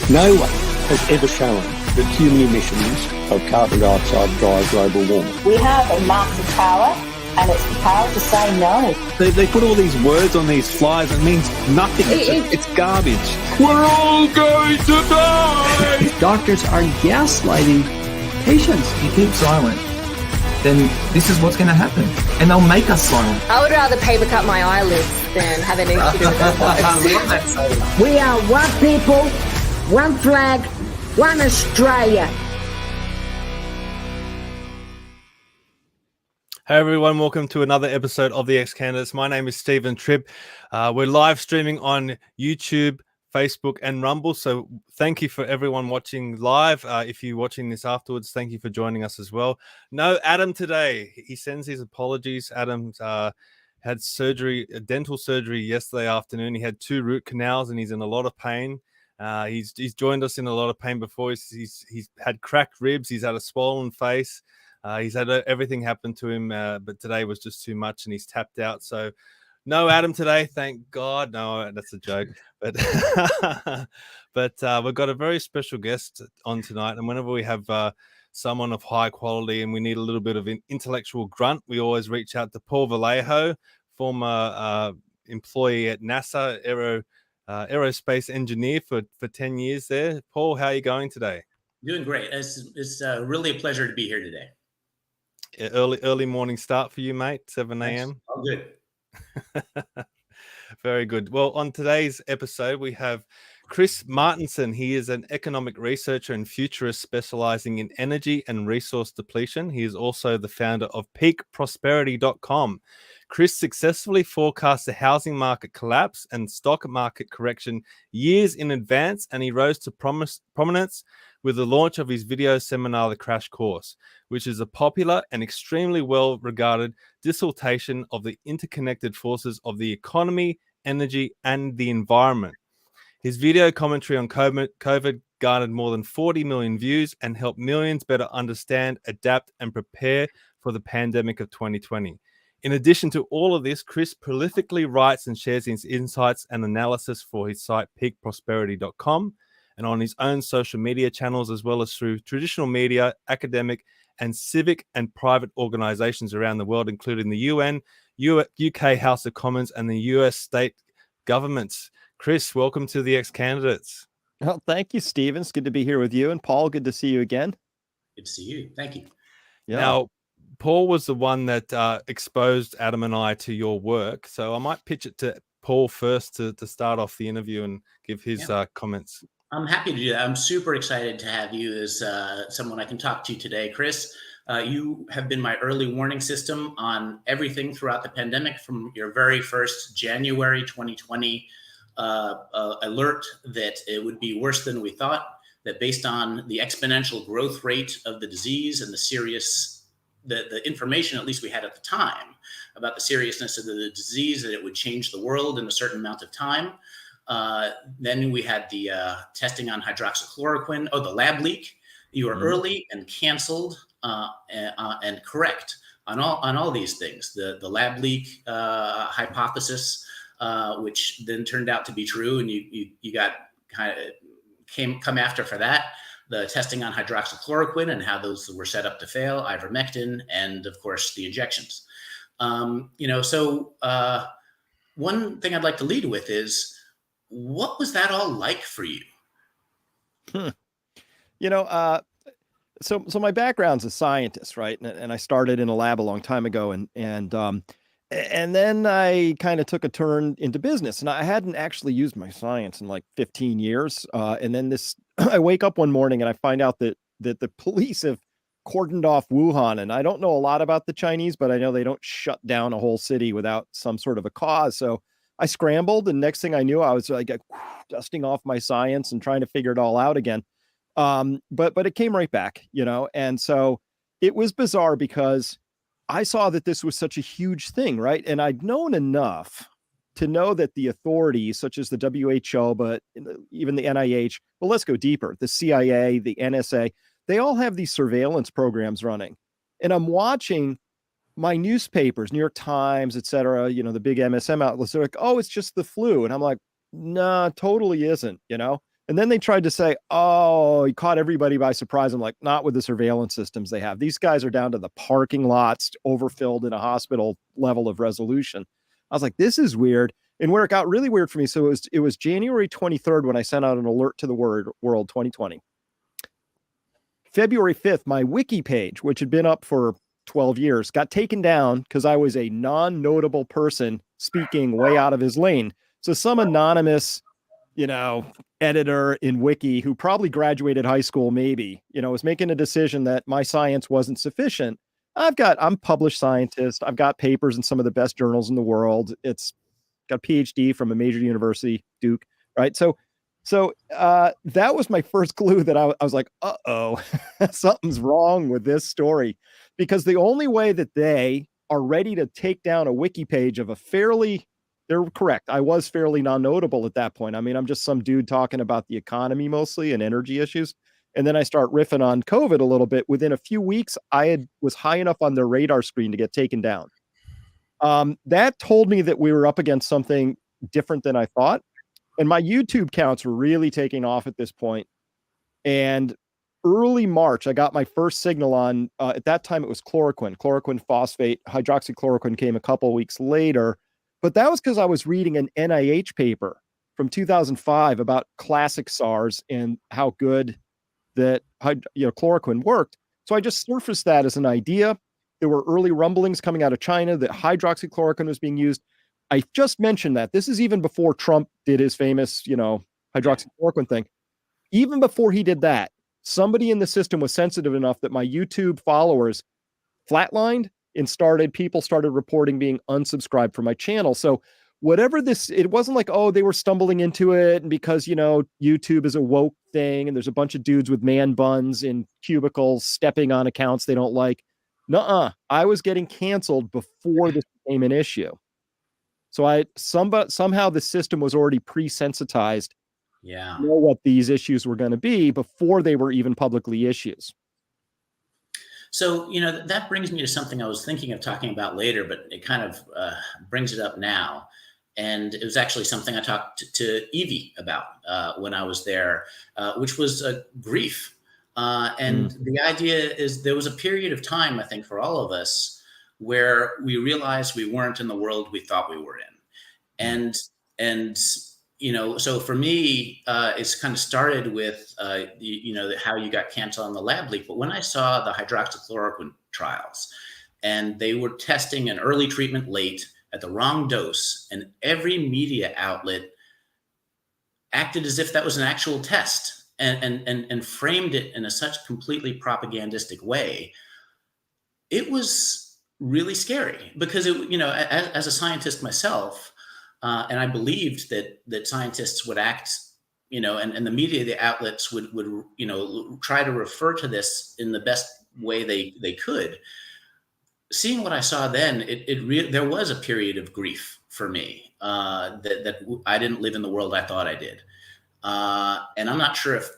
No one has ever shown that human emissions of carbon dioxide drive global warming. We have a massive power, and it's the power to say no. They put all these words on these flyers. It means nothing. It's garbage. We're all going to die. Doctors are gaslighting patients. If you keep silent, then this is what's going to happen. And they'll make us silent. I would rather paper cut my eyelids than have anything to do with this. We are one people, one flag, one Australia. Hey everyone, welcome to another episode of the ExCandidates. My name is Stephen Tripp. We're live streaming on YouTube, Facebook and Rumble. So thank you for everyone watching live. If you're watching this afterwards, thank you for joining us as well. No Adam today. He sends his apologies. Adam's had surgery, dental surgery yesterday afternoon. He had 2 root canals and he's in a lot of pain. He's joined us in a lot of pain before. He's had cracked ribs. He's had a swollen face. He's had everything happen to him, but today was just too much and he's tapped out. So no Adam today, thank God. No, that's a joke. But we've got a very special guest on tonight. And whenever we have someone of high quality and we need a little bit of an intellectual grunt, we always reach out to Paul Vallejo, former employee at NASA, aerospace engineer for 10 years there. Paul, how are you going today? Doing great. It's really a pleasure to be here today. Early morning start for you, mate. 7 a.m. All good. Very good. Well, on today's episode, we have Chris Martenson. He is an economic researcher and futurist specializing in energy and resource depletion. He is also the founder of peakprosperity.com. Chris successfully forecast the housing market collapse and stock market correction years in advance, and he rose to prominence with the launch of his video seminar, The Crash Course, which is a popular and extremely well-regarded dissertation of the interconnected forces of the economy, energy, and the environment. His video commentary on COVID garnered more than 40 million views and helped millions better understand, adapt, and prepare for the pandemic of 2020. In addition to all of this, Chris prolifically writes and shares his insights and analysis for his site peakprosperity.com and on his own social media channels, as well as through traditional media, academic and civic and private organizations around the world, including the UN, UK House of Commons and the US state governments. Chris, welcome to the ExCandidates. Well, thank you, Stephen. It's good to be here with you. And Paul, good to see you again. Good to see you. Thank you. Yeah. Now, Paul was the one that exposed Adam and I to your work. So I might pitch it to Paul first to start off the interview and give his comments. I'm happy to do that. I'm super excited to have you as someone I can talk to today, Chris. You have been my early warning system on everything throughout the pandemic, from your very first January 2020 alert that it would be worse than we thought, that based on the exponential growth rate of the disease and the information, at least we had at the time, about the seriousness of the disease, that it would change the world in a certain amount of time. Then we had the testing on hydroxychloroquine. Oh, the lab leak. You were early and canceled and correct on all these things. The lab leak hypothesis, which then turned out to be true, and you got come after for that. The testing on hydroxychloroquine and how those were set up to fail, ivermectin, and of course the injections. So one thing I'd like to lead with is, what was that all like for you? So my background's a scientist, right? And I started in a lab a long time ago, and then I kind of took a turn into business, and I hadn't actually used my science in like 15 years. And then I wake up one morning and I find out that the police have cordoned off Wuhan, and I don't know a lot about the Chinese, but I know they don't shut down a whole city without some sort of a cause. So I scrambled, and next thing I knew, I was like dusting off my science and trying to figure it all out again. But it came right back, and so it was bizarre because I saw that this was such a huge thing, right? And I'd known enough to know that the authorities, such as the WHO, but even the NIH, well, let's go deeper, the CIA, the NSA, they all have these surveillance programs running. And I'm watching my newspapers, New York Times, et cetera, the big MSM outlets, they're like, oh, it's just the flu. And I'm like, nah, totally isn't, And then they tried to say, oh, he caught everybody by surprise. I'm like, not with the surveillance systems they have. These guys are down to the parking lots, overfilled in a hospital level of resolution. I was like, this is weird. And where it got really weird for me, so it was January 23rd when I sent out an alert to the world 2020. February 5th, my wiki page, which had been up for 12 years, got taken down because I was a non-notable person speaking way out of his lane. So some anonymous, editor in wiki who probably graduated high school, maybe, was making a decision that my science wasn't sufficient. I'm a published scientist. I've got papers in some of the best journals in the world. It's got a PhD from a major university, Duke, right? So that was my first clue that I was like, uh-oh, something's wrong with this story. Because the only way that they are ready to take down a wiki page of they're correct. I was fairly non-notable at that point. I mean, I'm just some dude talking about the economy mostly and energy issues. And then I start riffing on COVID a little bit. Within a few weeks, was high enough on their radar screen to get taken down. That told me that we were up against something different than I thought. And my YouTube counts were really taking off at this point. And early March, I got my first signal on, at that time it was chloroquine phosphate. Hydroxychloroquine came a couple of weeks later. But that was because I was reading an NIH paper from 2005 about classic SARS and how good that chloroquine worked. So I just surfaced that as an idea. There were early rumblings coming out of China that hydroxychloroquine was being used. I just mentioned that. This is even before Trump did his famous, hydroxychloroquine thing. Even before he did that, somebody in the system was sensitive enough that my YouTube followers flatlined and people started reporting being unsubscribed from my channel. So whatever it wasn't like, oh, they were stumbling into it. And because, YouTube is a woke thing and there's a bunch of dudes with man buns in cubicles stepping on accounts they don't like. Nuh-uh. I was getting canceled before this became an issue. So somehow the system was already pre-sensitized to know what these issues were going to be before they were even publicly issues. So, that brings me to something I was thinking of talking about later, but it kind of brings it up now. And it was actually something I talked to Evie about when I was there, which was grief. The idea is there was a period of time, I think, for all of us where we realized we weren't in the world we thought we were in. So for me, it's kind of started with, how you got canceled on the lab leak. But when I saw the hydroxychloroquine trials and they were testing an early treatment late at the wrong dose, and every media outlet acted as if that was an actual test and framed it in such completely propagandistic way, it was really scary because as a scientist myself, and I believed that scientists would act, and the media, the outlets would try to refer to this in the best way they could. Seeing what I saw then, there was a period of grief for me that I didn't live in the world I thought I did, and I'm not sure if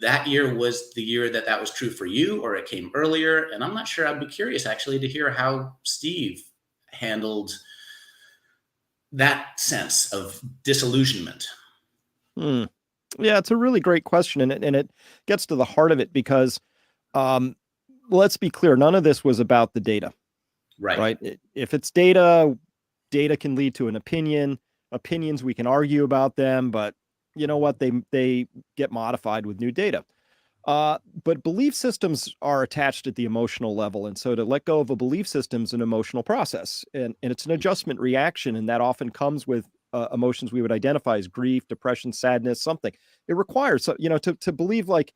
that year was the year that was true for you, or it came earlier. And I'm not sure. I'd be curious actually to hear how Steve handled that sense of disillusionment. Yeah, it's a really great question. And it gets to the heart of it because let's be clear. None of this was about the data, right? If it's data can lead to an opinion. Opinions, we can argue about them, but you know what? They get modified with new data. But belief systems are attached at the emotional level. And so to let go of a belief system is an emotional process. And it's an adjustment reaction. And that often comes with emotions we would identify as grief, depression, sadness, something. It requires, to believe like,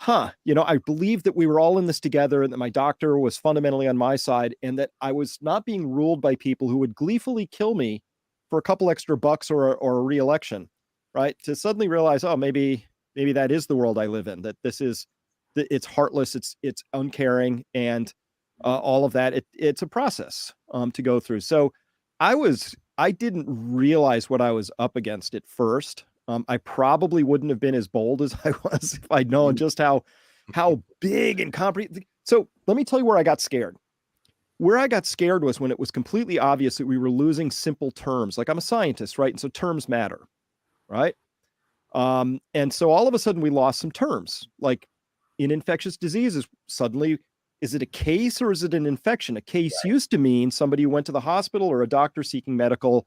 I believe that we were all in this together and that my doctor was fundamentally on my side and that I was not being ruled by people who would gleefully kill me for a couple extra bucks or a re-election. Right. To suddenly realize, oh, maybe that is the world I live in, that it's heartless, it's uncaring, and all of that. It's a process to go through. So I didn't realize what I was up against at first. I probably wouldn't have been as bold as I was if I'd known just how big and comprehensive. So let me tell you where I got scared. Where I got scared was when it was completely obvious that we were losing simple terms. Like I'm a scientist, right? And so terms matter. Right. And so all of a sudden we lost some terms, like in infectious diseases. Suddenly, is it a case or is it an infection? A case used to mean somebody who went to the hospital or a doctor seeking medical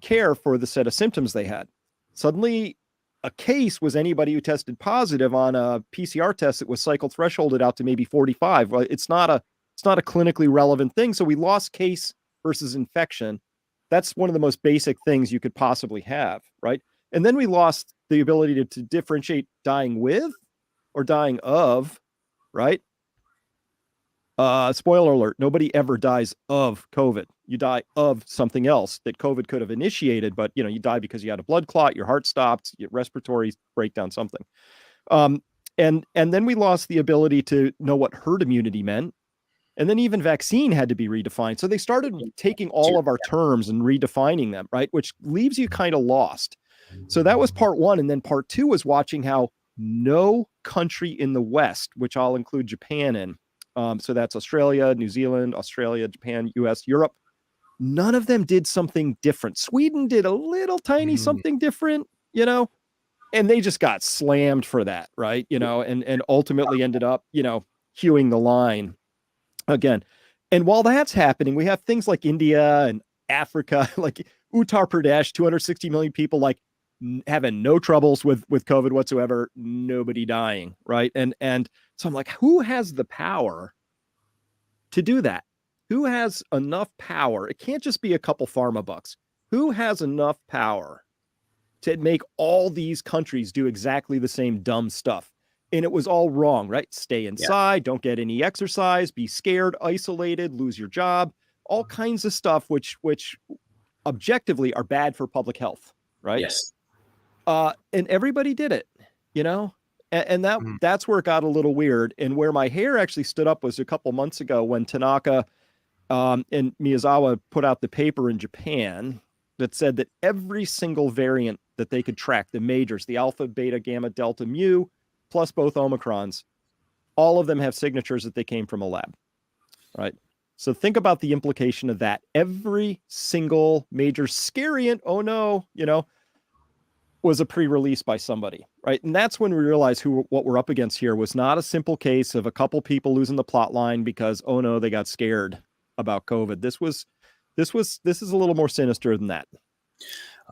care for the set of symptoms they had. Suddenly, a case was anybody who tested positive on a PCR test that was cycle thresholded out to maybe 45. Well, it's not a clinically relevant thing. So we lost case versus infection. That's one of the most basic things you could possibly have, right? And then we lost the ability to differentiate dying with or dying of, right? Spoiler alert, nobody ever dies of COVID. You die of something else that COVID could have initiated, but you die because you had a blood clot, your heart stopped, your respiratory breakdown, something. And then we lost the ability to know what herd immunity meant. And then even vaccine had to be redefined. So they started taking all of our terms and redefining them, right? Which leaves you kind of lost. So that was part one. And then part two was watching how no country in the West, which I'll include Japan in, so that's Australia, New Zealand, Australia, Japan, US, Europe. None of them did something different. Sweden did a little tiny something different, and they just got slammed for that, right? And ultimately ended up, hewing the line again. And while that's happening, we have things like India and Africa, like Uttar Pradesh, 260 million people, like having no troubles with COVID whatsoever, nobody dying, right? And so I'm like, who has the power to do that? Who has enough power? It can't just be a couple pharma bucks. Who has enough power to make all these countries do exactly the same dumb stuff? And it was all wrong, right? Stay inside, don't get any exercise, be scared, isolated, lose your job, all kinds of stuff, which objectively are bad for public health, right? Yes. And everybody did it, and that's where it got a little weird. And where my hair actually stood up was a couple months ago when Tanaka and Miyazawa put out the paper in Japan that said that every single variant that they could track, the majors, the alpha, beta, gamma, delta, mu, plus both Omicrons, all of them have signatures that they came from a lab, right? So think about the implication of that. Every single major scariant, oh no, was a pre-release by somebody, right? And that's when we realized what we're up against here was not a simple case of a couple people losing the plot line because, oh no, they got scared about COVID. This is a little more sinister than that.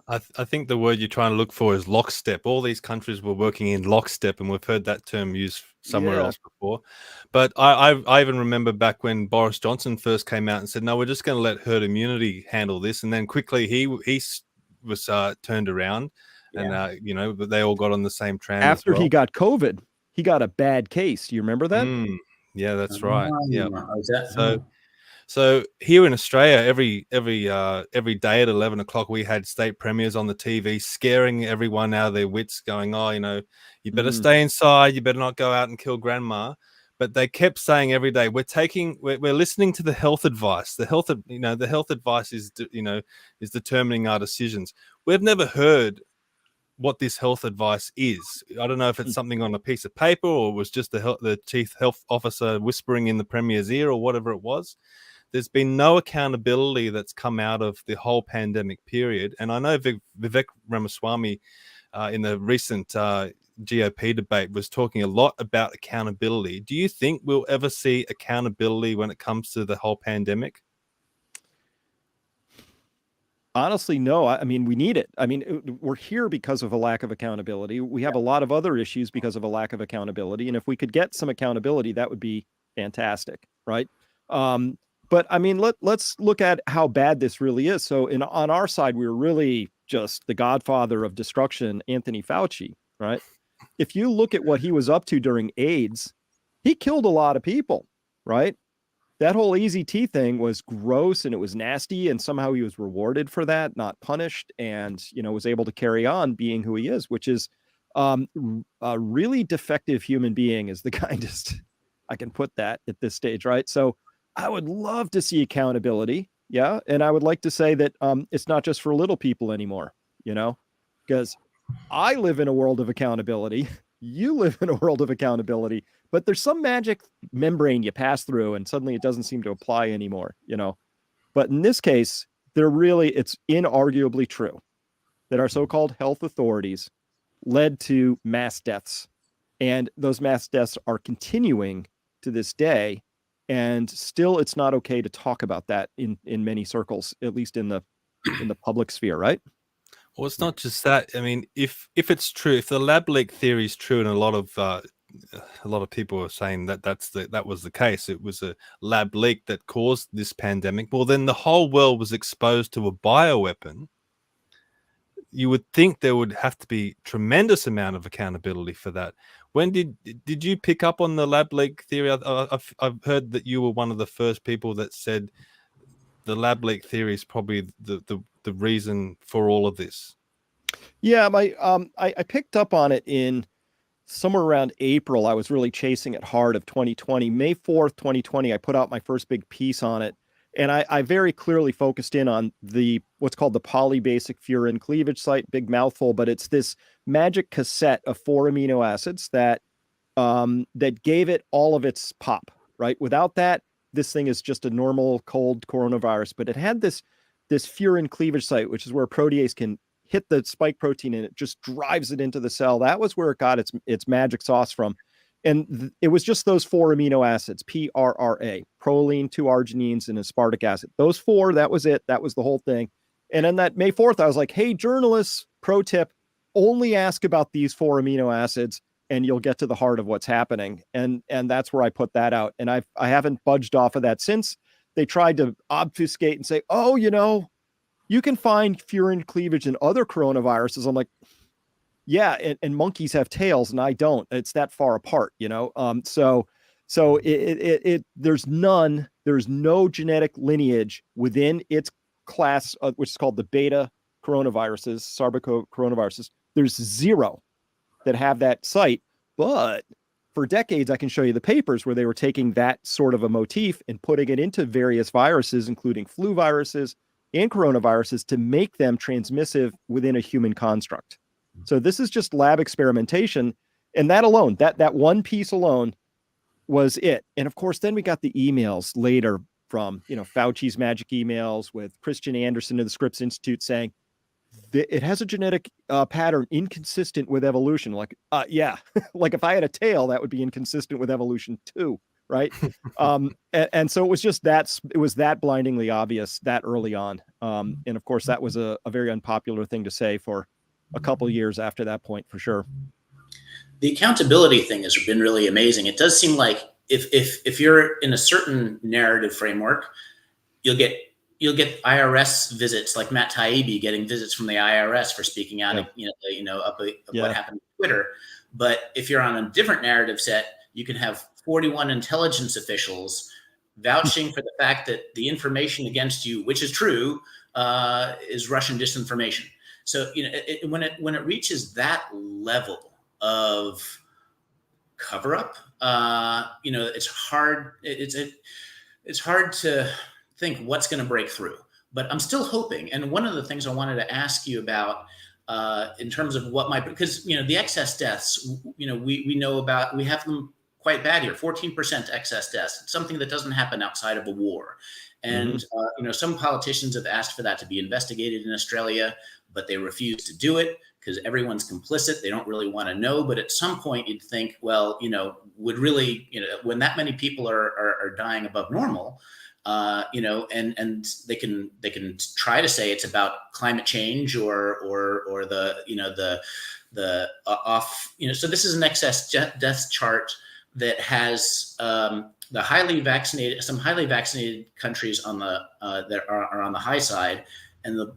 I think the word you're trying to look for is lockstep. All these countries were working in lockstep, and we've heard that term used somewhere else before. But I even remember back when Boris Johnson first came out and said, no, we're just going to let herd immunity handle this. And then quickly he was turned around. And, they all got on the same tram. After he got COVID, he got a bad case. Do you remember that? Yeah, that's right. Yeah. So here in Australia, every day at 11 o'clock, we had state premiers on the TV scaring everyone out of their wits, going, "Oh, you better stay inside. You better not go out and kill grandma." But they kept saying every day, we're listening to the health advice. The health advice is determining our decisions. We've never heard what this health advice is. I don't know if it's something on a piece of paper or it was just the chief health officer whispering in the premier's ear or whatever it was. There's been no accountability that's come out of the whole pandemic period. And I know Vivek Ramaswamy in the recent GOP debate was talking a lot about accountability. Do you think we'll ever see accountability when it comes to the whole pandemic? Honestly, no. I mean, we need it. I mean, we're here because of a lack of accountability. We have a lot of other issues because of a lack of accountability. And if we could get some accountability, that would be fantastic, right? But I mean, let's look at how bad this really is. So on our side, we were really just the godfather of destruction, Anthony Fauci, right? If you look at what he was up to during AIDS, he killed a lot of people, right? That whole AZT thing was gross and it was nasty, and somehow he was rewarded for that, not punished, and was able to carry on being who he is, which is a really defective human being is the kindest I can put that at this stage, right? So I would love to see accountability, yeah, and I would like to say that it's not just for little people anymore, because I live in a world of accountability. You live in a world of accountability, but there's some magic membrane you pass through and suddenly it doesn't seem to apply anymore, But in this case, it's inarguably true that our so-called health authorities led to mass deaths. And those mass deaths are continuing to this day. And still, it's not okay to talk about that in many circles, at least in the public sphere, right? Well, it's not just that. I mean, if it's true, if the lab leak theory is true, and a lot of people are saying that that was the case, it was a lab leak that caused this pandemic. Well, then the whole world was exposed to a bioweapon. You would think there would have to be tremendous amount of accountability for that. When did you pick up on the lab leak theory? I've heard that you were one of the first people that said the lab leak theory is probably the reason for all of this. Yeah, I picked up on it in somewhere around April. I was really chasing it hard of 2020. May 4th, 2020, I put out my first big piece on it. And I very clearly focused in on what's called the polybasic furin cleavage site, big mouthful, but it's this magic cassette of 4 amino acids that gave it all of its pop, right? Without that, this thing is just a normal cold coronavirus, but it had this furin cleavage site, which is where protease can hit the spike protein and it just drives it into the cell. That was where it got its magic sauce from. And it was just those 4 amino acids, PRRA, proline, 2 arginines, and aspartic acid. Those 4, that was it. That was the whole thing. And on that May 4th, I was like, hey, journalists, pro tip, only ask about these 4 amino acids and you'll get to the heart of what's happening. And that's where I put that out. And I haven't budged off of that since. They tried to obfuscate and say, oh, you can find furin cleavage in other coronaviruses. I'm like, yeah, and monkeys have tails and I don't. It's that far apart, So there's no genetic lineage within its class, which is called the beta coronaviruses, SARS-CoV-coronaviruses. There's 0 that have that site, but for decades, I can show you the papers where they were taking that sort of a motif and putting it into various viruses, including flu viruses and coronaviruses, to make them transmissive within a human construct. So this is just lab experimentation. And that alone, that one piece alone was it. And of course, then we got the emails later from, Fauci's magic emails with Christian Anderson of the Scripps Institute saying it has a genetic pattern inconsistent with evolution. Like, yeah, like if I had a tail, that would be inconsistent with evolution too. Right. And so it was just it was that blindingly obvious that early on. And of course, that was a very unpopular thing to say for a couple years after that point, for sure. The accountability thing has been really amazing. It does seem like if you're in a certain narrative framework, you'll get IRS visits, like Matt Taibbi getting visits from the IRS for speaking out, what happened to Twitter. But if you're on a different narrative set, you can have 41 intelligence officials vouching for the fact that the information against you, which is true, is Russian disinformation. So, when it reaches that level of cover up, it's hard. It's hard to think what's going to break through. But I'm still hoping. And one of the things I wanted to ask you about, in terms of because the excess deaths, we know about. We have them quite bad here. 14% excess deaths. It's something that doesn't happen outside of a war. And some politicians have asked for that to be investigated in Australia, but they refuse to do it because everyone's complicit. They don't really want to know. But at some point you'd think, well, would really, when that many people are dying above normal, and they can try to say it's about climate change or the off, so this is an excess death chart that has some highly vaccinated countries on the that are on the high side, and the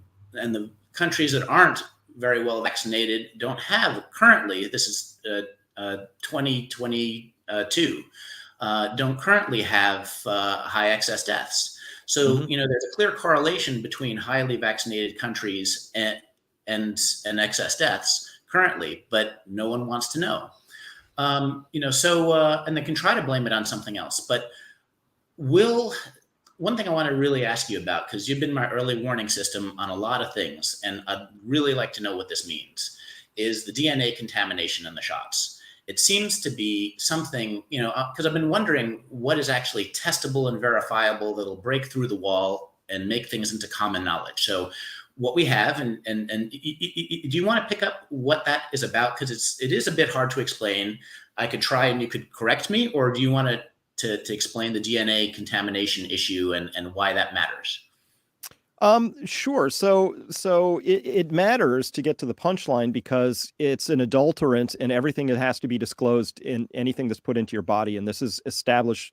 countries that aren't very well vaccinated don't have currently. This is 2022. Don't currently have high excess deaths. So there's a clear correlation between highly vaccinated countries and excess deaths currently, but no one wants to know. And they can try to blame it on something else. But one thing I want to really ask you about, because you've been my early warning system on a lot of things, and I'd really like to know what this means, is the DNA contamination in the shots. It seems to be something, because I've been wondering what is actually testable and verifiable that'll break through the wall and make things into common knowledge. So what we have, and do you want to pick up what that is about? Because it is a bit hard to explain. I could try and you could correct me, or do you want to explain the DNA contamination issue and why that matters? Sure. So it matters to get to the punchline because it's an adulterant and everything that has to be disclosed in anything that's put into your body. And this is established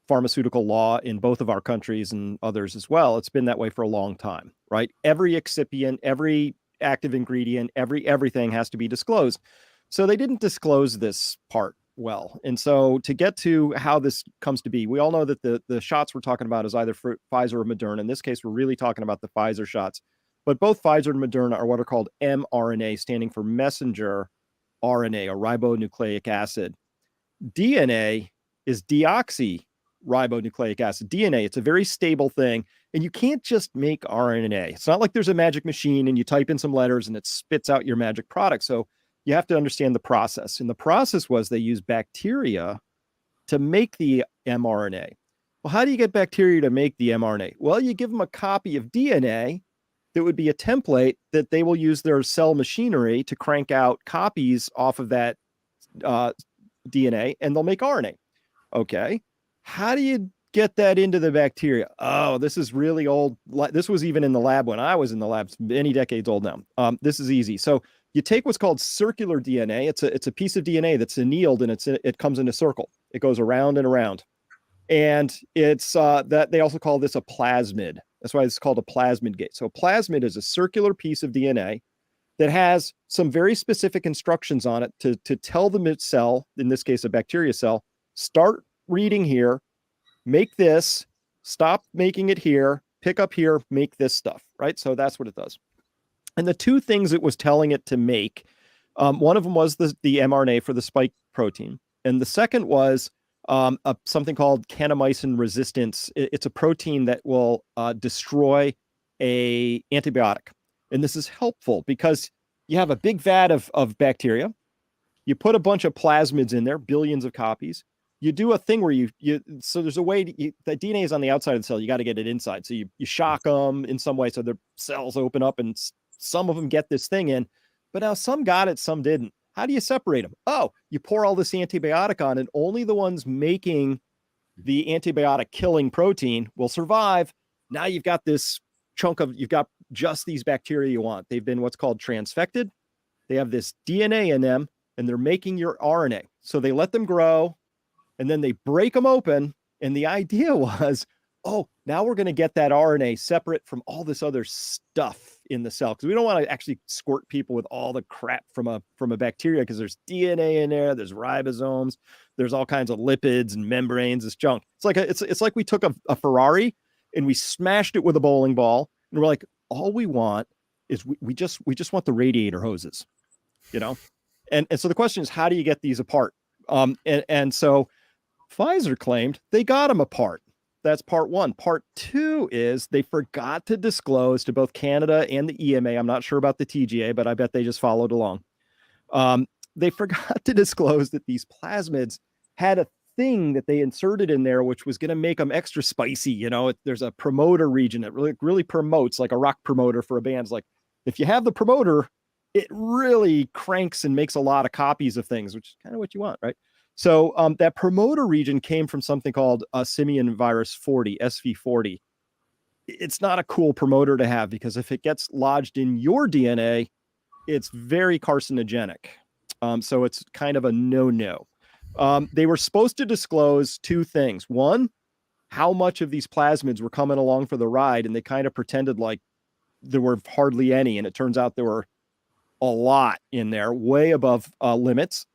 pharmaceutical law in both of our countries and others as well. It's been that way for a long time, right? Every excipient, every active ingredient, everything has to be disclosed. So they didn't disclose this part well. And so to get to how this comes to be, we all know that the shots we're talking about is either for Pfizer or Moderna. In this case, we're really talking about the Pfizer shots. But both Pfizer and Moderna are what are called mRNA, standing for messenger RNA, or ribonucleic acid. DNA is deoxyribonucleic acid. DNA, it's a very stable thing. And you can't just make RNA. It's not like there's a magic machine and you type in some letters and it spits out your magic product. So you have to understand the process. And the process was they used bacteria to make the mRNA. Well, how do you get bacteria to make the mRNA? Well, you give them a copy of DNA that would be a template that they will use their cell machinery to crank out copies off of that DNA, and they'll make RNA. Okay. How do you get that into the bacteria? Oh, this is really old. This was even in the lab when I was in the lab, many decades old now. This is easy. So you take what's called circular DNA. It's a piece of DNA that's annealed and it comes in a circle. It goes around and around. And it's that they also call this a plasmid. That's why it's called a plasmid gate. So a plasmid is a circular piece of DNA that has some very specific instructions on it to tell the cell, in this case, a bacteria cell, start reading here, make this, stop making it here, pick up here, make this stuff, right? So that's what it does. And the two things it was telling it to make, one of them was the mRNA for the spike protein. And the second was something called kanamycin resistance. It's a protein that will destroy an antibiotic. And this is helpful because you have a big vat of bacteria. You put a bunch of plasmids in there, billions of copies. You do a thing where so there's a way the DNA is on the outside of the cell. You got to get it inside. So you shock them in some way so the cells open up and some of them get this thing in, but now some got it, some didn't. How do you separate them? Oh, you pour all this antibiotic on and only the ones making the antibiotic killing protein will survive. Now you've got this you've got just these bacteria you want. They've been what's called transfected. They have this DNA in them and they're making your RNA. So they let them grow and then they break them open. And the idea was, oh, now we're going to get that RNA separate from all this other stuff in the cell, because we don't want to actually squirt people with all the crap from a bacteria, because there's DNA in there, there's ribosomes, there's all kinds of lipids and membranes, it's junk. It's like we took a Ferrari and we smashed it with a bowling ball, and we're like, all we want is we just want the radiator hoses, you know? And so the question is, how do you get these apart? And so Pfizer claimed they got them apart. That's part one. Part two is they forgot to disclose to both Canada and the EMA. I'm not sure about the TGA, but I bet they just followed along. They forgot to disclose that these plasmids had a thing that they inserted in there, which was going to make them extra spicy. You know, there's a promoter region that really promotes, like a rock promoter for a band. It's like, if you have the promoter, it really cranks and makes a lot of copies of things, which is kind of what you want, right? So that promoter region came from something called simian virus 40, SV40. It's not a cool promoter to have, because if it gets lodged in your DNA, it's very carcinogenic. So it's kind of a no-no. They were supposed to disclose two things. One, how much of these plasmids were coming along for the ride, and they kind of pretended like there were hardly any, and it turns out there were a lot in there, way above limits.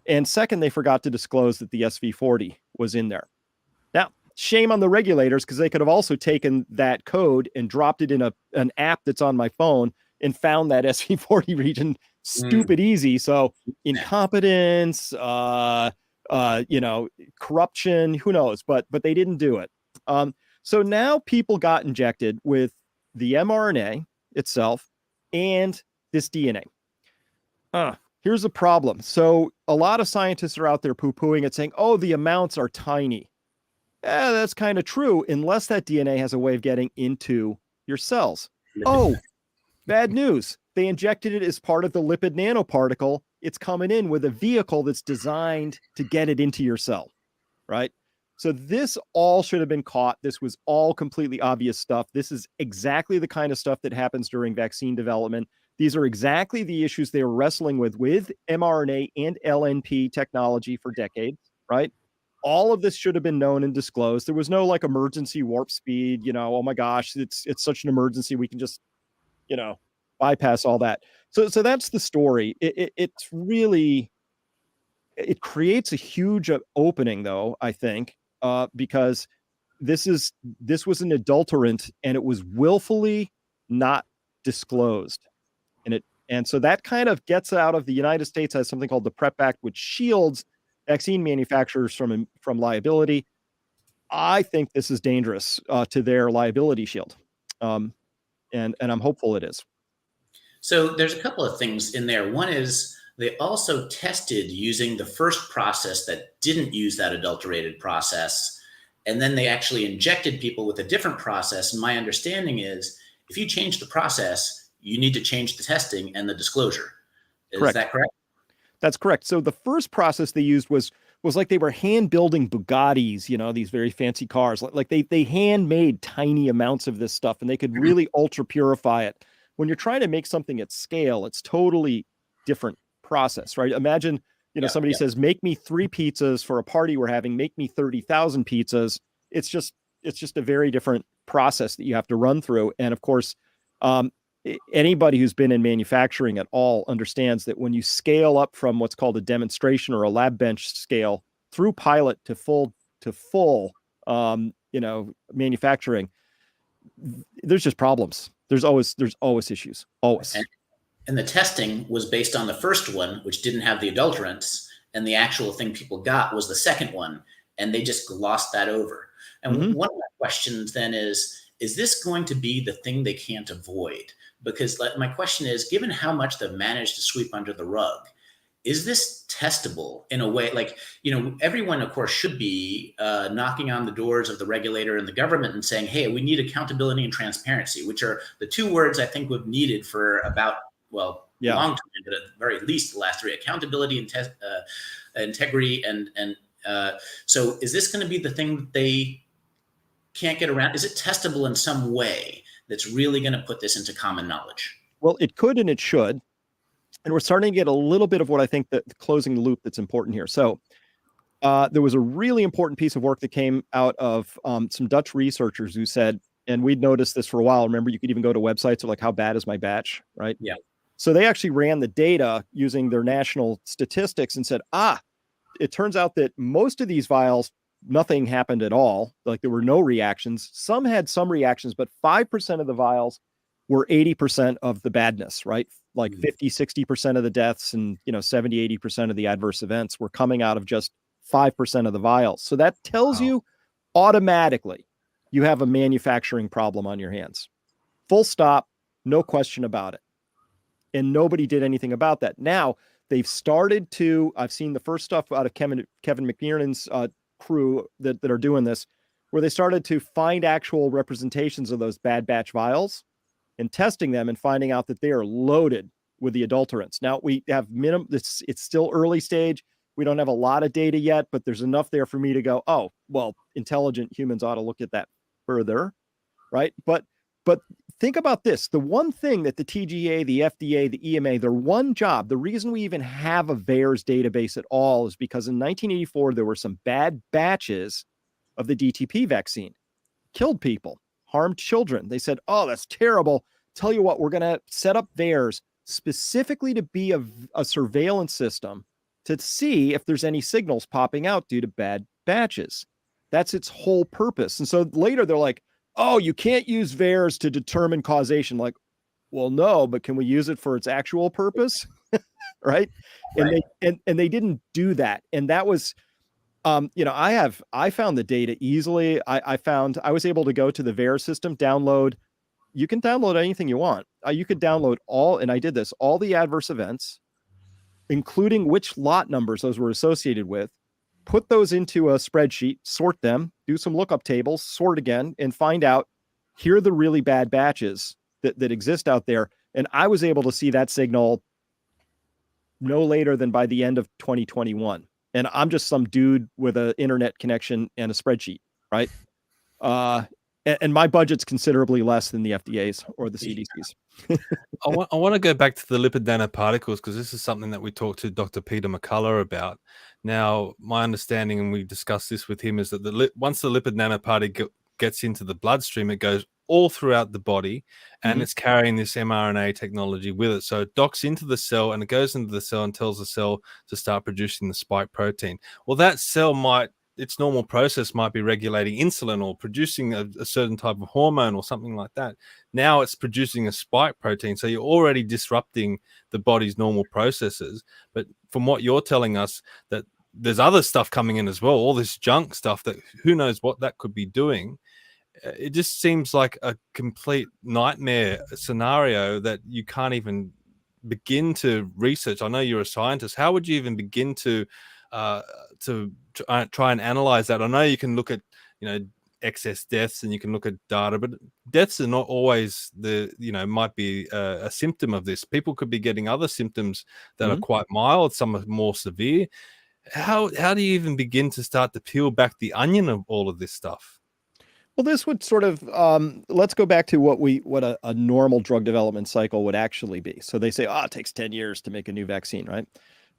And second, they forgot to disclose that the SV40 was in there. Now, shame on the regulators, because they could have also taken that code and dropped it in an app that's on my phone and found that SV40 region stupid easy. So incompetence, corruption, who knows, but they didn't do it. So now people got injected with the mRNA itself and this DNA. Here's the problem. So a lot of scientists are out there poo-pooing it, saying, oh, the amounts are tiny. That's kind of true, unless that DNA has a way of getting into your cells. Oh, Bad news. They injected it as part of the lipid nanoparticle. It's coming in with a vehicle that's designed to get it into your cell, right? So this all should have been caught. This was all completely obvious stuff. This is exactly the kind of stuff that happens during vaccine development. These are exactly the issues they were wrestling with mRNA and LNP technology for decades, right? All of this should have been known and disclosed. There was no like emergency warp speed, oh my gosh, it's such an emergency. We can just, bypass all that. So that's the story. It's really, it creates a huge opening though, I think, because this was an adulterant and it was willfully not disclosed. And so that kind of gets out of the United States has something called the PrEP Act, which shields vaccine manufacturers from liability. I think this is dangerous to their liability shield. And I'm hopeful it is. So there's a couple of things in there. One is they also tested using the first process that didn't use that adulterated process. And then they actually injected people with a different process. And my understanding is if you change the process, you need to change the testing and the disclosure. Is that correct? That's correct. So the first process they used was like they were hand building Bugattis, these very fancy cars. Like they hand made tiny amounts of this stuff and they could really ultra purify it. When you're trying to make something at scale, it's totally different process, right? Imagine, somebody says, make me 3 pizzas for a party we're having, make me 30,000 pizzas. It's just a very different process that you have to run through. And of course, anybody who's been in manufacturing at all understands that when you scale up from what's called a demonstration or a lab bench scale through pilot to full manufacturing, there's just problems. There's always issues, always. And the testing was based on the first one, which didn't have the adulterants, and the actual thing people got was the second one, and they just glossed that over. And one of my questions then is this going to be the thing they can't avoid? Because my question is, given how much they've managed to sweep under the rug, is this testable in a way? Like, everyone, of course, should be knocking on the doors of the regulator and the government and saying, hey, we need accountability and transparency, which are the 2 words I think we've needed for about, a long time, but at the very least the last 3, accountability and integrity. And so is this going to be the thing that they can't get around? Is it testable in some way that's really going to put this into common knowledge? Well, it could and it should. And we're starting to get a little bit of what I think that closing the loop that's important here. So there was a really important piece of work that came out of some Dutch researchers who said, and we'd noticed this for a while. Remember, you could even go to websites of like, how bad is my batch, right? Yeah. So they actually ran the data using their national statistics and said, it turns out that most of these vials, nothing happened at all. Like there were no reactions. Some had some reactions, but 5% of the vials were 80% of the badness, right? Like 50, 60% of the deaths and, 70, 80% of the adverse events were coming out of just 5% of the vials. So that tells you automatically you have a manufacturing problem on your hands. Full stop, no question about it. And nobody did anything about that. Now they've started to, I've seen the first stuff out of Kevin McNernan's crew that are doing this, where they started to find actual representations of those bad batch vials and testing them and finding out that they are loaded with the adulterants. Now we have it's still early stage. We don't have a lot of data yet, but there's enough there for me to go, oh, well, intelligent humans ought to look at that further, right? But think about this. The one thing that the TGA, the FDA, the EMA, their one job, the reason we even have a VAERS database at all is because in 1984, there were some bad batches of the DTP vaccine, killed people, harmed children. They said, oh, that's terrible. Tell you what, we're going to set up VAERS specifically to be a surveillance system to see if there's any signals popping out due to bad batches. That's its whole purpose. And so later they're like, oh, you can't use VAERS to determine causation. Like, well, no, but can we use it for its actual purpose? Right. And they didn't do that. And that was, I found the data easily. I was able to go to the VAERS system, you can download anything you want. You could download and I did this, all the adverse events, including which lot numbers those were associated with, put those into a spreadsheet, sort them, do some lookup tables, sort again, and find out, here are the really bad batches that exist out there. And I was able to see that signal no later than by the end of 2021. And I'm just some dude with an internet connection and a spreadsheet, right? And my budget's considerably less than the FDA's or the CDC's. I want to go back to the lipid nanoparticles, because this is something that we talked to Dr. Peter Macarthur about. Now, my understanding, and we discussed this with him, is that once the lipid nanoparticle gets into the bloodstream, it goes all throughout the body, and it's carrying this mRNA technology with it. So it docks into the cell, and it goes into the cell and tells the cell to start producing the spike protein. Well, that cell its normal process might be regulating insulin or producing a certain type of hormone or something like that. Now it's producing a spike protein. So you're already disrupting the body's normal processes. But from what you're telling us, that there's other stuff coming in as well, all this junk stuff that who knows what that could be doing. It just seems like a complete nightmare scenario that you can't even begin to research. I know you're a scientist. How would you even begin to try and analyze that? I know you can look at, excess deaths, and you can look at data, but deaths are not always might be a symptom of this. People could be getting other symptoms that are quite mild. Some are more severe. How do you even begin to start to peel back the onion of all of this stuff? Well, this would sort of, let's go back to what a normal drug development cycle would actually be. So they say, it takes 10 years to make a new vaccine, right?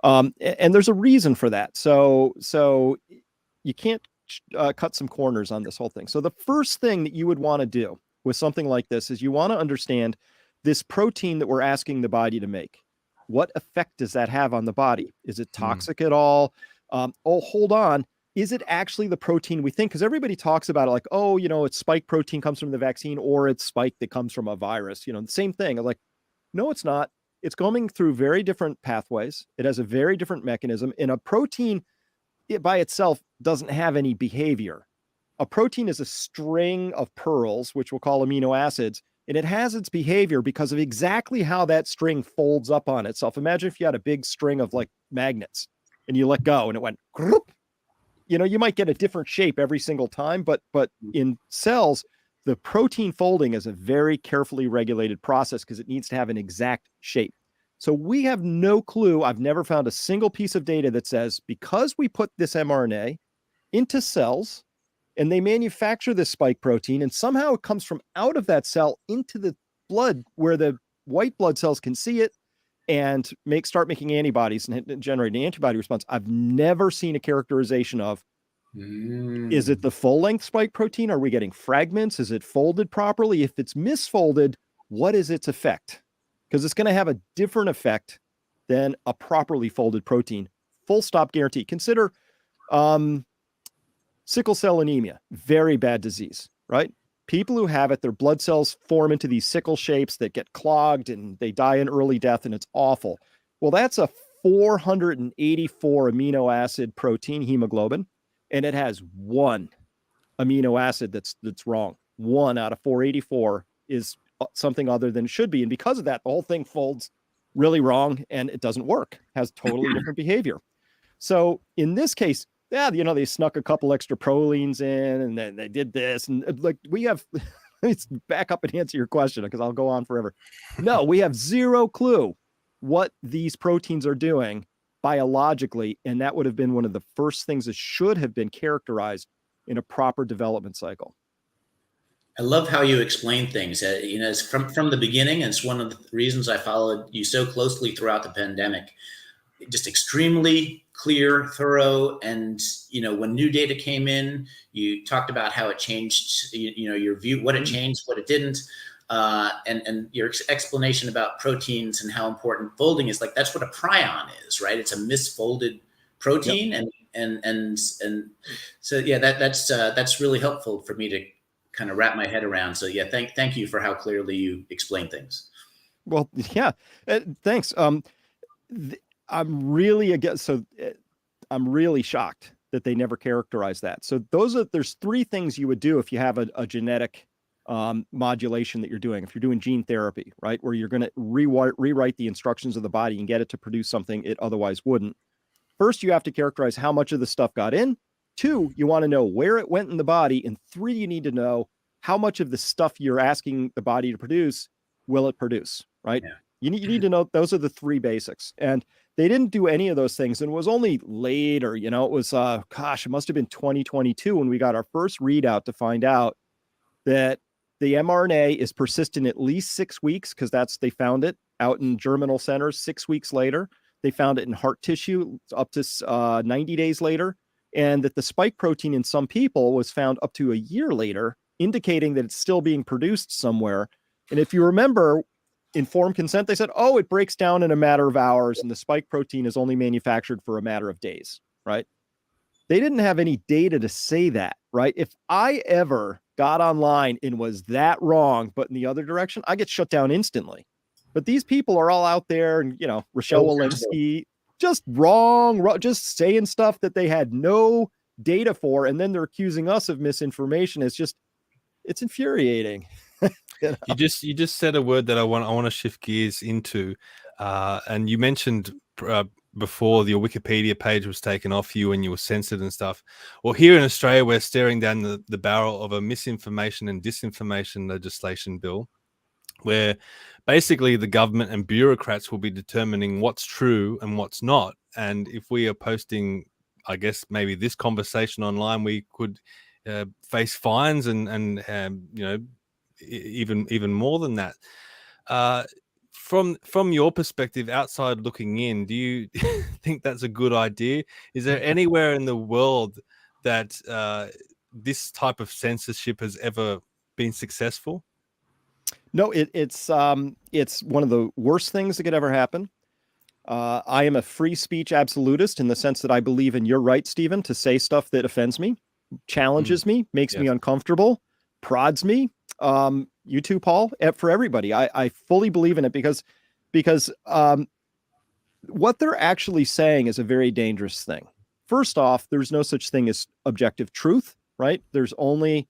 And there's a reason for that. So you can't cut some corners on this whole thing. So the first thing that you would want to do with something like this is you want to understand this protein that we're asking the body to make. What effect does that have on the body? Is it toxic at all? Hold on. Is it actually the protein we think? Because everybody talks about it like, it's spike protein comes from the vaccine, or it's spike that comes from a virus. The same thing. I'm like, no, it's not. It's going through very different pathways. It has a very different mechanism. And a protein, it by itself doesn't have any behavior. A protein is a string of pearls, which we'll call amino acids, and it has its behavior because of exactly how that string folds up on itself. Imagine if you had a big string of like magnets and you let go and it went, group. You might get a different shape every single time, but in cells, the protein folding is a very carefully regulated process because it needs to have an exact shape. So we have no clue. I've never found a single piece of data that says because we put this mRNA into cells and they manufacture this spike protein and somehow it comes from out of that cell into the blood where the white blood cells can see it and start making antibodies and generate an antibody response. I've never seen a characterization of, is it the full length spike protein? Are we getting fragments? Is it folded properly? If it's misfolded, what is its effect? Because it's going to have a different effect than a properly folded protein. Full stop guarantee. Consider sickle cell anemia, very bad disease, right? People who have it, their blood cells form into these sickle shapes that get clogged and they die an early death, and it's awful. Well, that's a 484 amino acid protein, hemoglobin, and it has one amino acid that's wrong. 1 out of 484 is something other than it should be. And because of that, the whole thing folds really wrong and it doesn't work, has totally different behavior. So in this case, they snuck a couple extra prolines in and then they did this. And like we have, let's back up and answer your question because I'll go on forever. No, we have zero clue what these proteins are doing biologically. And that would have been one of the first things that should have been characterized in a proper development cycle. I love how you explain things. It's from the beginning, and it's one of the reasons I followed you so closely throughout the pandemic. Just extremely clear, thorough, and when new data came in, you talked about how it changed, your view, what it changed, what it didn't, and your explanation about proteins and how important folding is. Like that's what a prion is, right? It's a misfolded protein, yep. and so that's really helpful for me to kind of wrap my head around. So thank you for how clearly you explain things. Well, yeah, thanks. I'm really shocked that they never characterized that. So there's three things you would do if you have a genetic modulation that you're doing. If you're doing gene therapy, right, where you're going to rewrite the instructions of the body and get it to produce something it otherwise wouldn't. First, you have to characterize how much of the stuff got in. 2, you want to know where it went in the body. And 3, you need to know how much of the stuff you're asking the body to produce will it produce. right? Yeah. You need to know those are the three basics. And they didn't do any of those things. And it was only later, it was, it must have been 2022 when we got our first readout to find out that the mRNA is persistent at least 6 weeks, because they found it out in germinal centers 6 weeks later. They found it in heart tissue up to 90 days later. And that the spike protein in some people was found up to a year later, indicating that it's still being produced somewhere. And if you remember, informed consent, they said, oh, it breaks down in a matter of hours, and the spike protein is only manufactured for a matter of days, right? They didn't have any data to say that, right? If I ever got online and was that wrong, but in the other direction, I get shut down instantly. But these people are all out there, and, Rochelle Walensky, just wrong, just saying stuff that they had no data for, and then they're accusing us of misinformation. It's infuriating. You just said a word that I want to shift gears into, and you mentioned before your Wikipedia page was taken off you and you were censored and stuff. Well, here in Australia, we're staring down the barrel of a misinformation and disinformation legislation bill, where basically the government and bureaucrats will be determining what's true and what's not. And if we are posting, I guess, maybe this conversation online, we could face fines and even more than that. From your perspective, outside looking in, do you think that's a good idea? Is there anywhere in the world that this type of censorship has ever been successful? No, it's one of the worst things that could ever happen. I am a free speech absolutist in the sense that I believe in your right, Stephen, to say stuff that offends me, challenges me, makes me uncomfortable, prods me. You too, Paul, for everybody. I fully believe in it because what they're actually saying is a very dangerous thing. First off, there's no such thing as objective truth, right? There's only,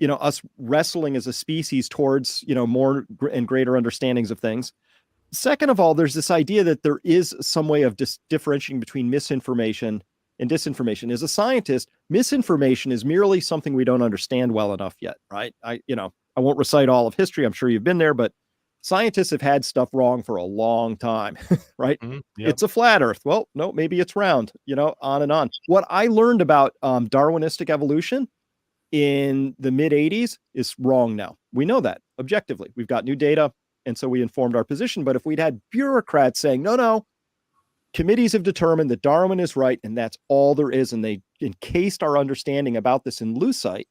us wrestling as a species towards, more and greater understandings of things. Second of all, there's this idea that there is some way of differentiating between misinformation and disinformation. As a scientist, misinformation is merely something we don't understand well enough yet, right? I won't recite all of history. I'm sure you've been there, but scientists have had stuff wrong for a long time, right? Yep. It's a flat earth. Well, no, maybe it's round, on and on. What I learned about Darwinistic evolution in the mid 80s is wrong now. We know that objectively. We've got new data. And so we informed our position. But if we'd had bureaucrats saying, no, committees have determined that Darwin is right, and that's all there is, and they encased our understanding about this in lucite,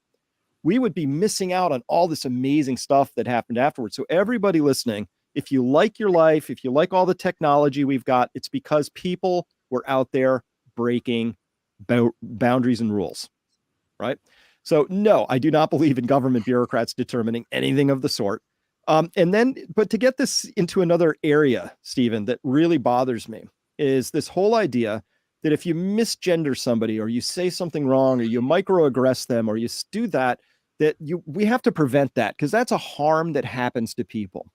we would be missing out on all this amazing stuff that happened afterwards. So everybody listening, if you like your life, if you like all the technology we've got, it's because people were out there breaking boundaries and rules, right? So no, I do not believe in government bureaucrats determining anything of the sort. But to get this into another area, Stephen, that really bothers me is this whole idea that if you misgender somebody, or you say something wrong, or you microaggress them, or you do that we have to prevent that, because that's a harm that happens to people.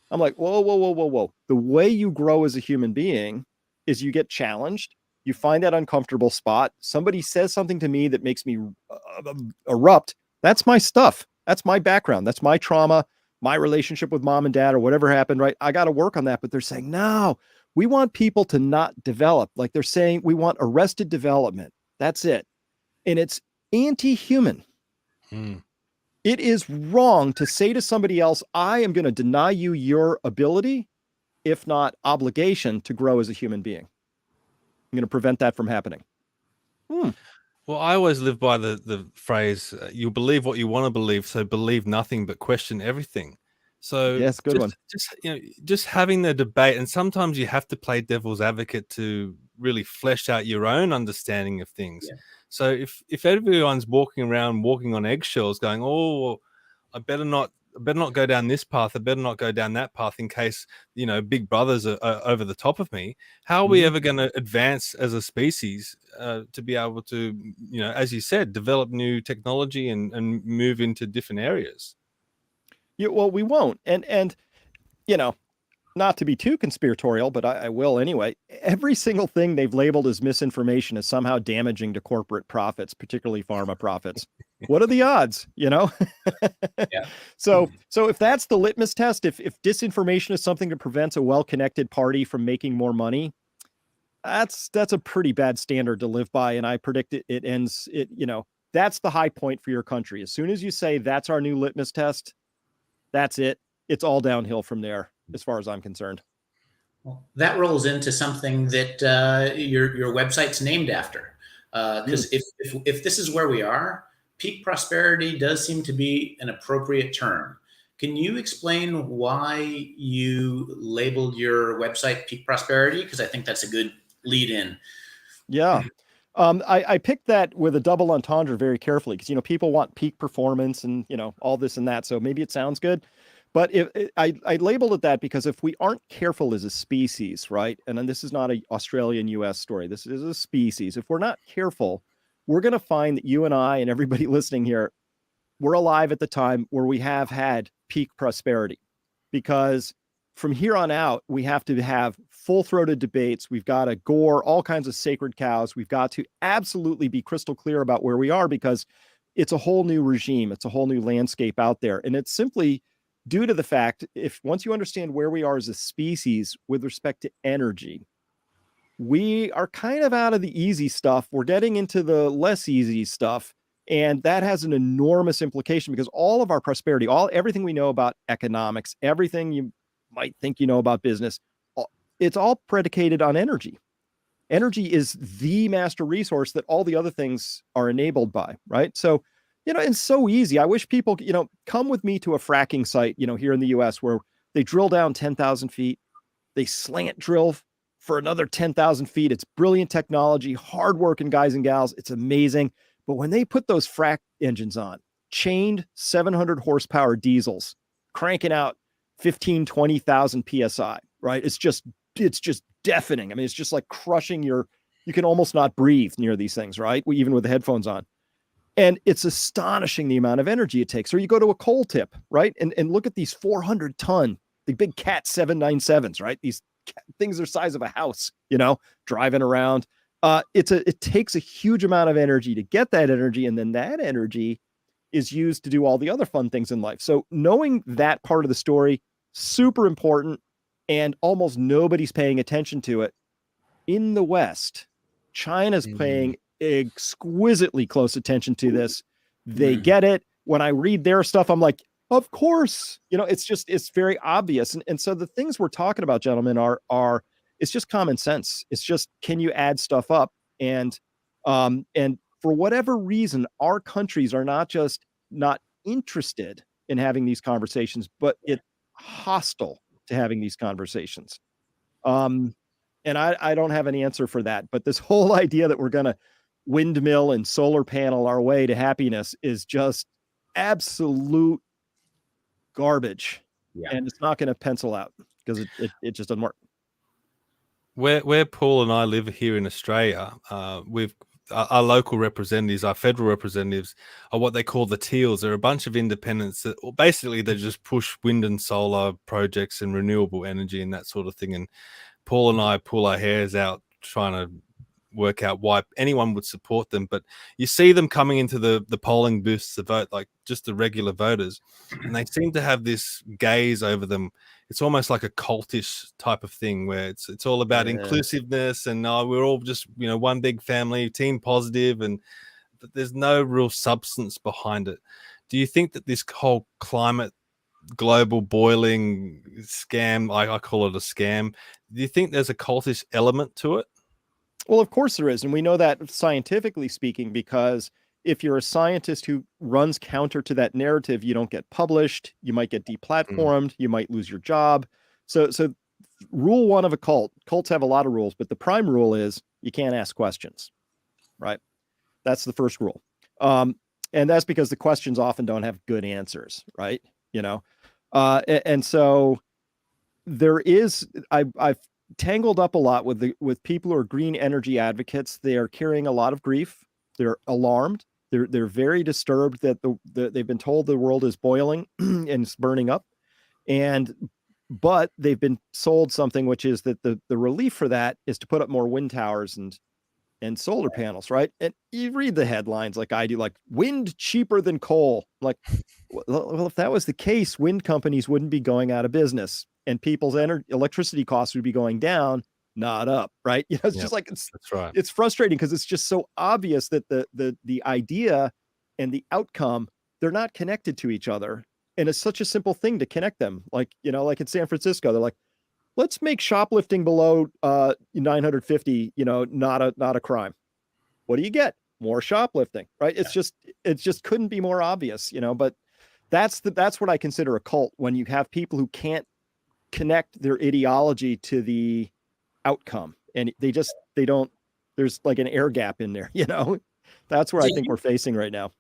I'm like, whoa. The way you grow as a human being is you get challenged. You find that uncomfortable spot. Somebody says something to me that makes me erupt. That's my stuff. That's my background. That's my trauma, my relationship with mom and dad, or whatever happened, right? I got to work on that. But they're saying, no, we want people to not develop. Like they're saying, we want arrested development. That's it. And it's anti-human. It is wrong to say to somebody else, I am going to deny you your ability, if not obligation, to grow as a human being. I'm going to prevent that from happening. Well, I always live by the phrase, you believe what you want to believe, so believe nothing but question everything. So yes, good one. Just having the debate, and sometimes you have to play devil's advocate to really flesh out your own understanding of things. Yeah. So if everyone's walking on eggshells, going, oh, I better not go down this path, I better not go down that path in case big brothers are over the top of me. How are we ever going to advance as a species to be able to, as you said, develop new technology and move into different areas? Yeah, well, we won't. And not to be too conspiratorial, but I will anyway. Every single thing they've labeled as misinformation is somehow damaging to corporate profits, particularly pharma profits. What are the odds, Yeah. So if that's the litmus test, if disinformation is something that prevents a well-connected party from making more money, that's a pretty bad standard to live by. And I predict it ends, that's the high point for your country. As soon as you say that's our new litmus test, that's it. It's all downhill from there, as far as I'm concerned. Well, that rolls into something that your website's named after. Because if this is where we are, peak prosperity does seem to be an appropriate term. Can you explain why you labeled your website Peak Prosperity? Because I think that's a good lead in. Yeah. I picked that with a double entendre very carefully because, people want peak performance and, all this and that. So maybe it sounds good. But I labeled it that because if we aren't careful as a species, right? And then this is not an Australian-US story. This is a species. If we're not careful, we're going to find that you and I and everybody listening here, we're alive at the time where we have had peak prosperity, because from here on out, we have to have full-throated debates. We've got to gore all kinds of sacred cows. We've got to absolutely be crystal clear about where we are, because it's a whole new regime. It's a whole new landscape out there. And it's simply due to the fact, once you understand where we are as a species with respect to energy, we are kind of out of the easy stuff. We're getting into the less easy stuff. And that has an enormous implication, because all of our prosperity, everything we know about economics, everything you might think you know about business, it's all predicated on energy. Energy is the master resource that all the other things are enabled by, right? So, it's so easy. I wish people, come with me to a fracking site, here in the US, where they drill down 10,000 feet, they slant drill for another 10,000 feet. It's brilliant technology, hardworking guys and gals. It's amazing. But when they put those frack engines on, chained 700 horsepower diesels, cranking out 15, 20,000 PSI, right? It's just deafening. I mean, it's just like crushing you can almost not breathe near these things, right? Even with the headphones on. And it's astonishing the amount of energy it takes. Or you go to a coal tip, right? And look at these 400-ton, the big Cat 797s, right? These things are the size of a house, driving around. It takes a huge amount of energy to get that energy. And then that energy is used to do all the other fun things in life. So knowing that part of the story, super important, and almost nobody's paying attention to it. In the West, China's paying exquisitely close attention to this. They get it. When I read their stuff, I'm like, of course, it's very obvious. And so the things we're talking about, gentlemen, are it's just common sense. It's just, can you add stuff up? And for whatever reason, our countries are not just not interested in having these conversations, but it's hostile to having these conversations. And I don't have an answer for that, but this whole idea that we're going to windmill and solar panel our way to happiness is just absolute garbage. Yeah. And it's not going to pencil out, because it just doesn't work. Where Paul and I live here in Australia, we've our local representatives, our federal representatives, are what they call the Teals. They're a bunch of independents that basically they just push wind and solar projects and renewable energy and that sort of thing. And Paul and I pull our hairs out trying to work out why anyone would support them. But you see them coming into the polling booths to vote, like just the regular voters, and they seem to have this gaze over them. It's almost like a cultish type of thing where it's all about inclusiveness and we're all just one big family, team positive, and there's no real substance behind it. Do you think that this whole climate global boiling scam, I call it a scam, do you think there's a cultish element to it? Well, of course there is. And we know that scientifically speaking, because if you're a scientist who runs counter to that narrative, you don't get published, you might get deplatformed, you might lose your job. So rule one of a cult, cults have a lot of rules, but the prime rule is you can't ask questions, right? That's the first rule. And that's because the questions often don't have good answers, right? And so there is, I've tangled up a lot with people who are green energy advocates. They are carrying a lot of grief. They're alarmed. They're very disturbed that they've been told the world is boiling and it's burning up. But they've been sold something, which is that the relief for that is to put up more wind towers and and solar panels, right? And you read the headlines like I do, like wind cheaper than coal. Like, well, if that was the case, wind companies wouldn't be going out of business and people's electricity costs would be going down, not up, right? You know, it's just like, That's right. it's frustrating because it's just so obvious that the idea and the outcome, they're not connected to each other. And it's such a simple thing to connect them. Like, you know, like in San Francisco, they're like, let's make shoplifting below 950, you know, not a crime. What do you get? More shoplifting, right? It's just couldn't be more obvious, you know, but that's what I consider a cult, when you have people who can't connect their ideology to the outcome. And they don't, there's like an air gap in there, you know. That's where I think we're facing right now.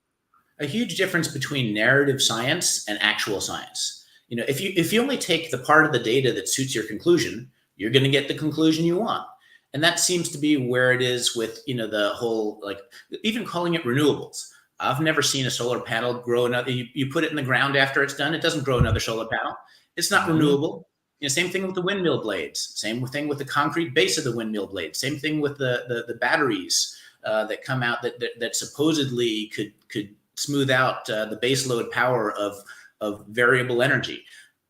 A huge difference between narrative science and actual science. You know, if you only take the part of the data that suits your conclusion, you're going to get the conclusion you want. And that seems to be where it is with, you know, the whole, like, even calling it renewables. I've never seen a solar panel grow another. You put it in the ground after it's done, it doesn't grow another solar panel. It's not renewable. You know, same thing with the windmill blades. Same thing with the concrete base of the windmill blade. Same thing with the batteries that come out that supposedly could smooth out the base load power of variable energy.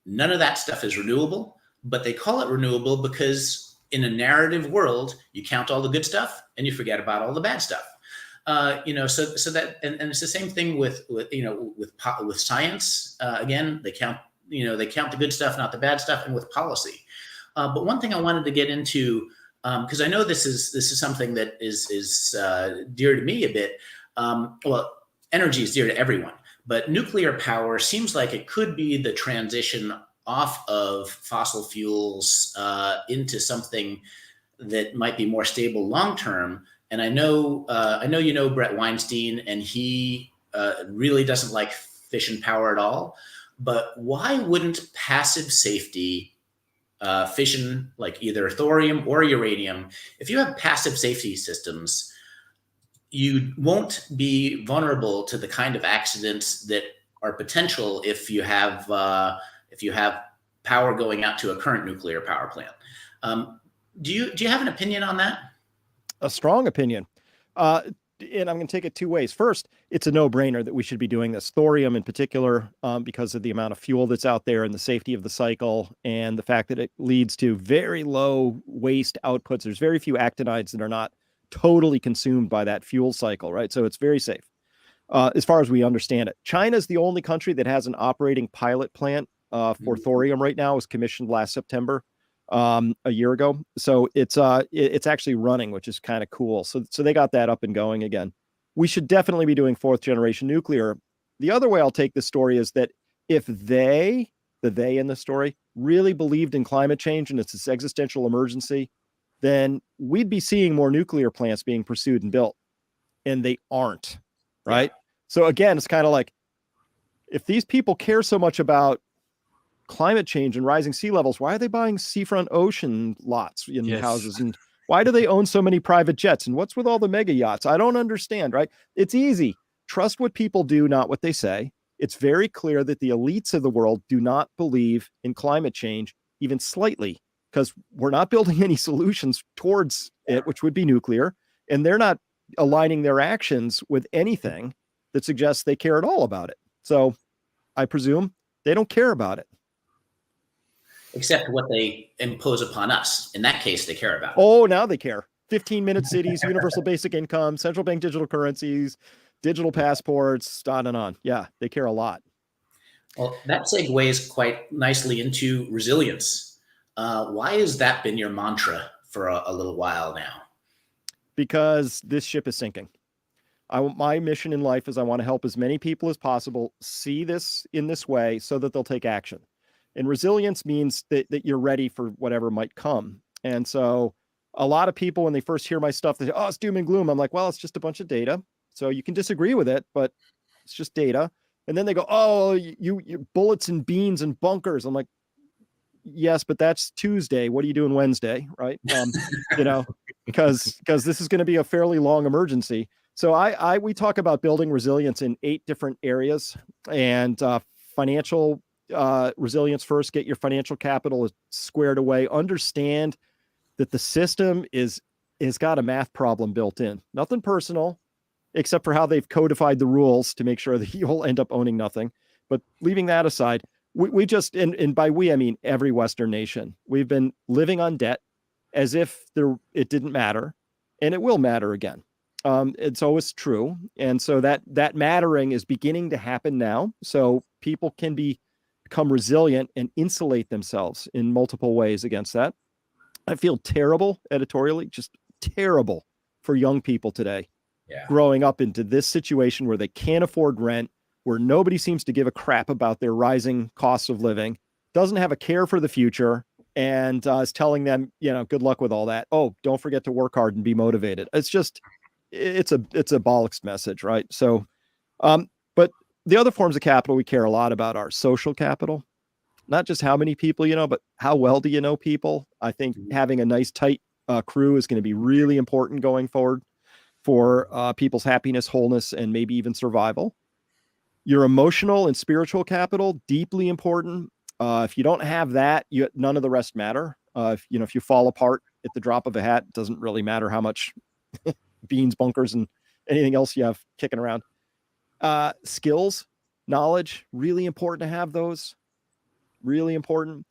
None of that stuff is renewable, but they call it renewable because in a narrative world, you count all the good stuff and you forget about all the bad stuff. You know, so that, and it's the same thing with science. Again, they count the good stuff, not the bad stuff, and with policy. But one thing I wanted to get into, because I know this is something that is dear to me a bit. Well, energy is dear to everyone, but nuclear power seems like it could be the transition off of fossil fuels into something that might be more stable long term. And I know you know Brett Weinstein, and he really doesn't like fission power at all. But why wouldn't passive safety fission, like either thorium or uranium, if you have passive safety systems, you won't be vulnerable to the kind of accidents that are potential if you have power going out to a current nuclear power plant. Do you have an opinion on that? A strong opinion. And I'm going to take it two ways. First, it's a no-brainer that we should be doing this. Thorium in particular, because of the amount of fuel that's out there and the safety of the cycle and the fact that it leads to very low waste outputs. There's very few actinides that are not totally consumed by that fuel cycle, right? So it's very safe as far as we understand it. China is the only country that has an operating pilot plant for thorium right now. It was commissioned last September. A year ago. So it's actually running, which is kind of cool. So they got that up and going again. We should definitely be doing 4th generation nuclear. The other way I'll take this story is that if the they in the story really believed in climate change and it's this existential emergency, then we'd be seeing more nuclear plants being pursued and built, and they aren't, right? Yeah. So again, it's kind of like, if these people care so much about climate change and rising sea levels, why are they buying seafront ocean lots in houses? And why do they own so many private jets? And what's with all the mega yachts? I don't understand, right? It's easy. Trust what people do, not what they say. It's very clear that the elites of the world do not believe in climate change, even slightly, because we're not building any solutions towards it, which would be nuclear. And they're not aligning their actions with anything that suggests they care at all about it. So I presume they don't care about it. Except what they impose upon us. In that case, they care about it. Oh, now they care. 15-minute cities, universal basic income, central bank digital currencies, digital passports, on and on. Yeah, they care a lot. Well, that segues quite nicely into resilience. Why has that been your mantra for a little while now? Because this ship is sinking. My mission in life is I want to help as many people as possible see this in this way so that they'll take action. And resilience means that you're ready for whatever might come. And so a lot of people, when they first hear my stuff, they say, oh, it's doom and gloom. I'm like, well, it's just a bunch of data. So you can disagree with it, but it's just data. And then they go, oh, you bullets and beans and bunkers. I'm like, yes, but that's Tuesday. What are you doing Wednesday? Right. You know, because this is going to be a fairly long emergency. So we talk about building resilience in 8 different areas, and financial resilience first. Get your financial capital squared away. Understand that the system is has got a math problem built in. Nothing personal, except for how they've codified the rules to make sure that you'll end up owning nothing. But leaving that aside, we just, and by we, I mean every Western nation, we've been living on debt as if it didn't matter, and it will matter again. It's always true. And so that mattering is beginning to happen now. So people can become resilient and insulate themselves in multiple ways against that. I feel terrible editorially, just terrible for young people today. Yeah. Growing up into this situation where they can't afford rent, where nobody seems to give a crap about their rising costs of living, doesn't have a care for the future, and is telling them, good luck with all that. Oh, don't forget to work hard and be motivated. It's a bollocks message, right? So, but the other forms of capital we care a lot about are social capital, not just how many people you know, but how well do you know people? I think having a nice tight crew is going to be really important going forward for people's happiness, wholeness, and maybe even survival. Your emotional and spiritual capital, deeply important. If you don't have that, none of the rest matter. If you fall apart at the drop of a hat, it doesn't really matter how much beans, bunkers, and anything else you have kicking around. Skills, knowledge, really important to have those. Really important.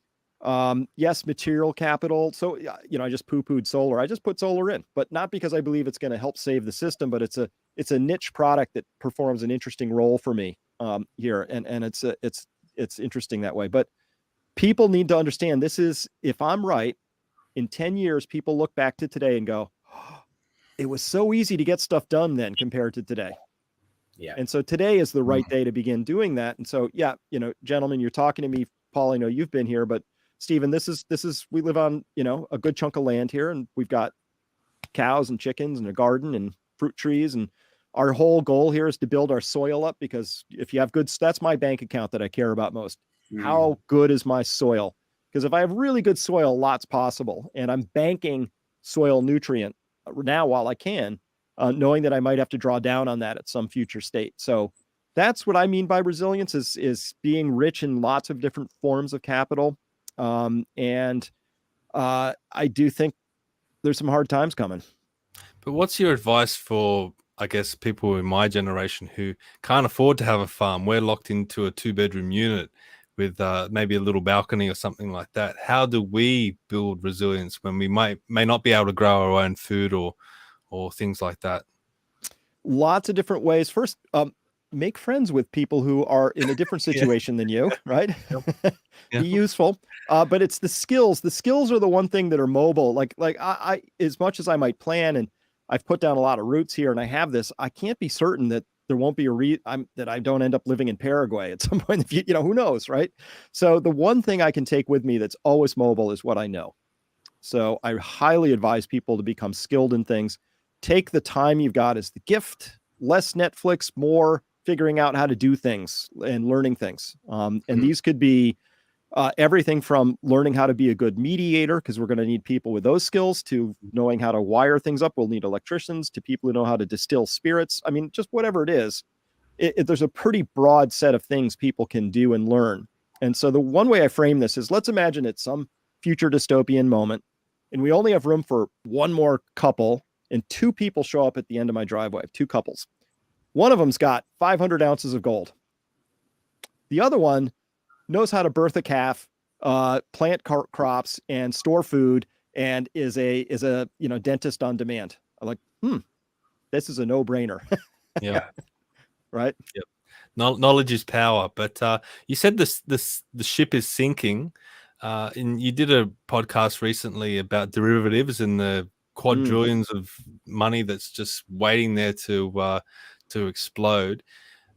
Yes, material capital. So, I just poo-pooed solar. I just put solar in, but not because I believe it's going to help save the system, but it's a niche product that performs an interesting role for me here. And it's interesting that way. But people need to understand this is, if I'm right, in 10 years, people look back to today and go, oh, it was so easy to get stuff done then compared to today. Yeah. And so today is the right day to begin doing that. And so, gentlemen, you're talking to me, Paul, I know you've been here, but Stephen, this is, we live on, a good chunk of land here, and we've got cows and chickens and a garden and fruit trees. And our whole goal here is to build our soil up, because if you have that's my bank account that I care about most. How good is my soil? Because if I have really good soil, lots possible. And I'm banking soil nutrient now while I can, knowing that I might have to draw down on that at some future state. So that's what I mean by resilience is being rich in lots of different forms of capital. I do think there's some hard times coming. But what's your advice for, I guess, people in my generation who can't afford to have a farm? We're locked into a 2-bedroom unit with maybe a little balcony or something like that. How do we build resilience when we may not be able to grow our own food or things like that? Lots of different ways. First, make friends with people who are in a different situation than you, right? Be useful. But it's the skills. The skills are the one thing that are mobile. Like I as much as I might plan, and I've put down a lot of roots here and I have this, I can't be certain that there won't be that I don't end up living in Paraguay at some point. Who knows, right? So the one thing I can take with me that's always mobile is what I know. So I highly advise people to become skilled in things. Take the time you've got as the gift, less Netflix, more figuring out how to do things and learning things. And these could be everything from learning how to be a good mediator, because we're going to need people with those skills, to knowing how to wire things up. We'll need electricians, to people who know how to distill spirits. I mean, just whatever it is, there's a pretty broad set of things people can do and learn. And so the one way I frame this is, let's imagine it's some future dystopian moment, and we only have room for one more couple, and 2 people show up at the end of my driveway, 2 couples. One of them's got 500 ounces of gold. The other one knows how to birth a calf, plant crops, and store food, and is a dentist on demand. I'm like, this is a no-brainer. Yeah. Right. Yep. Knowledge is power. But you said the ship is sinking, and you did a podcast recently about derivatives and the quadrillions of money that's just waiting there to explode.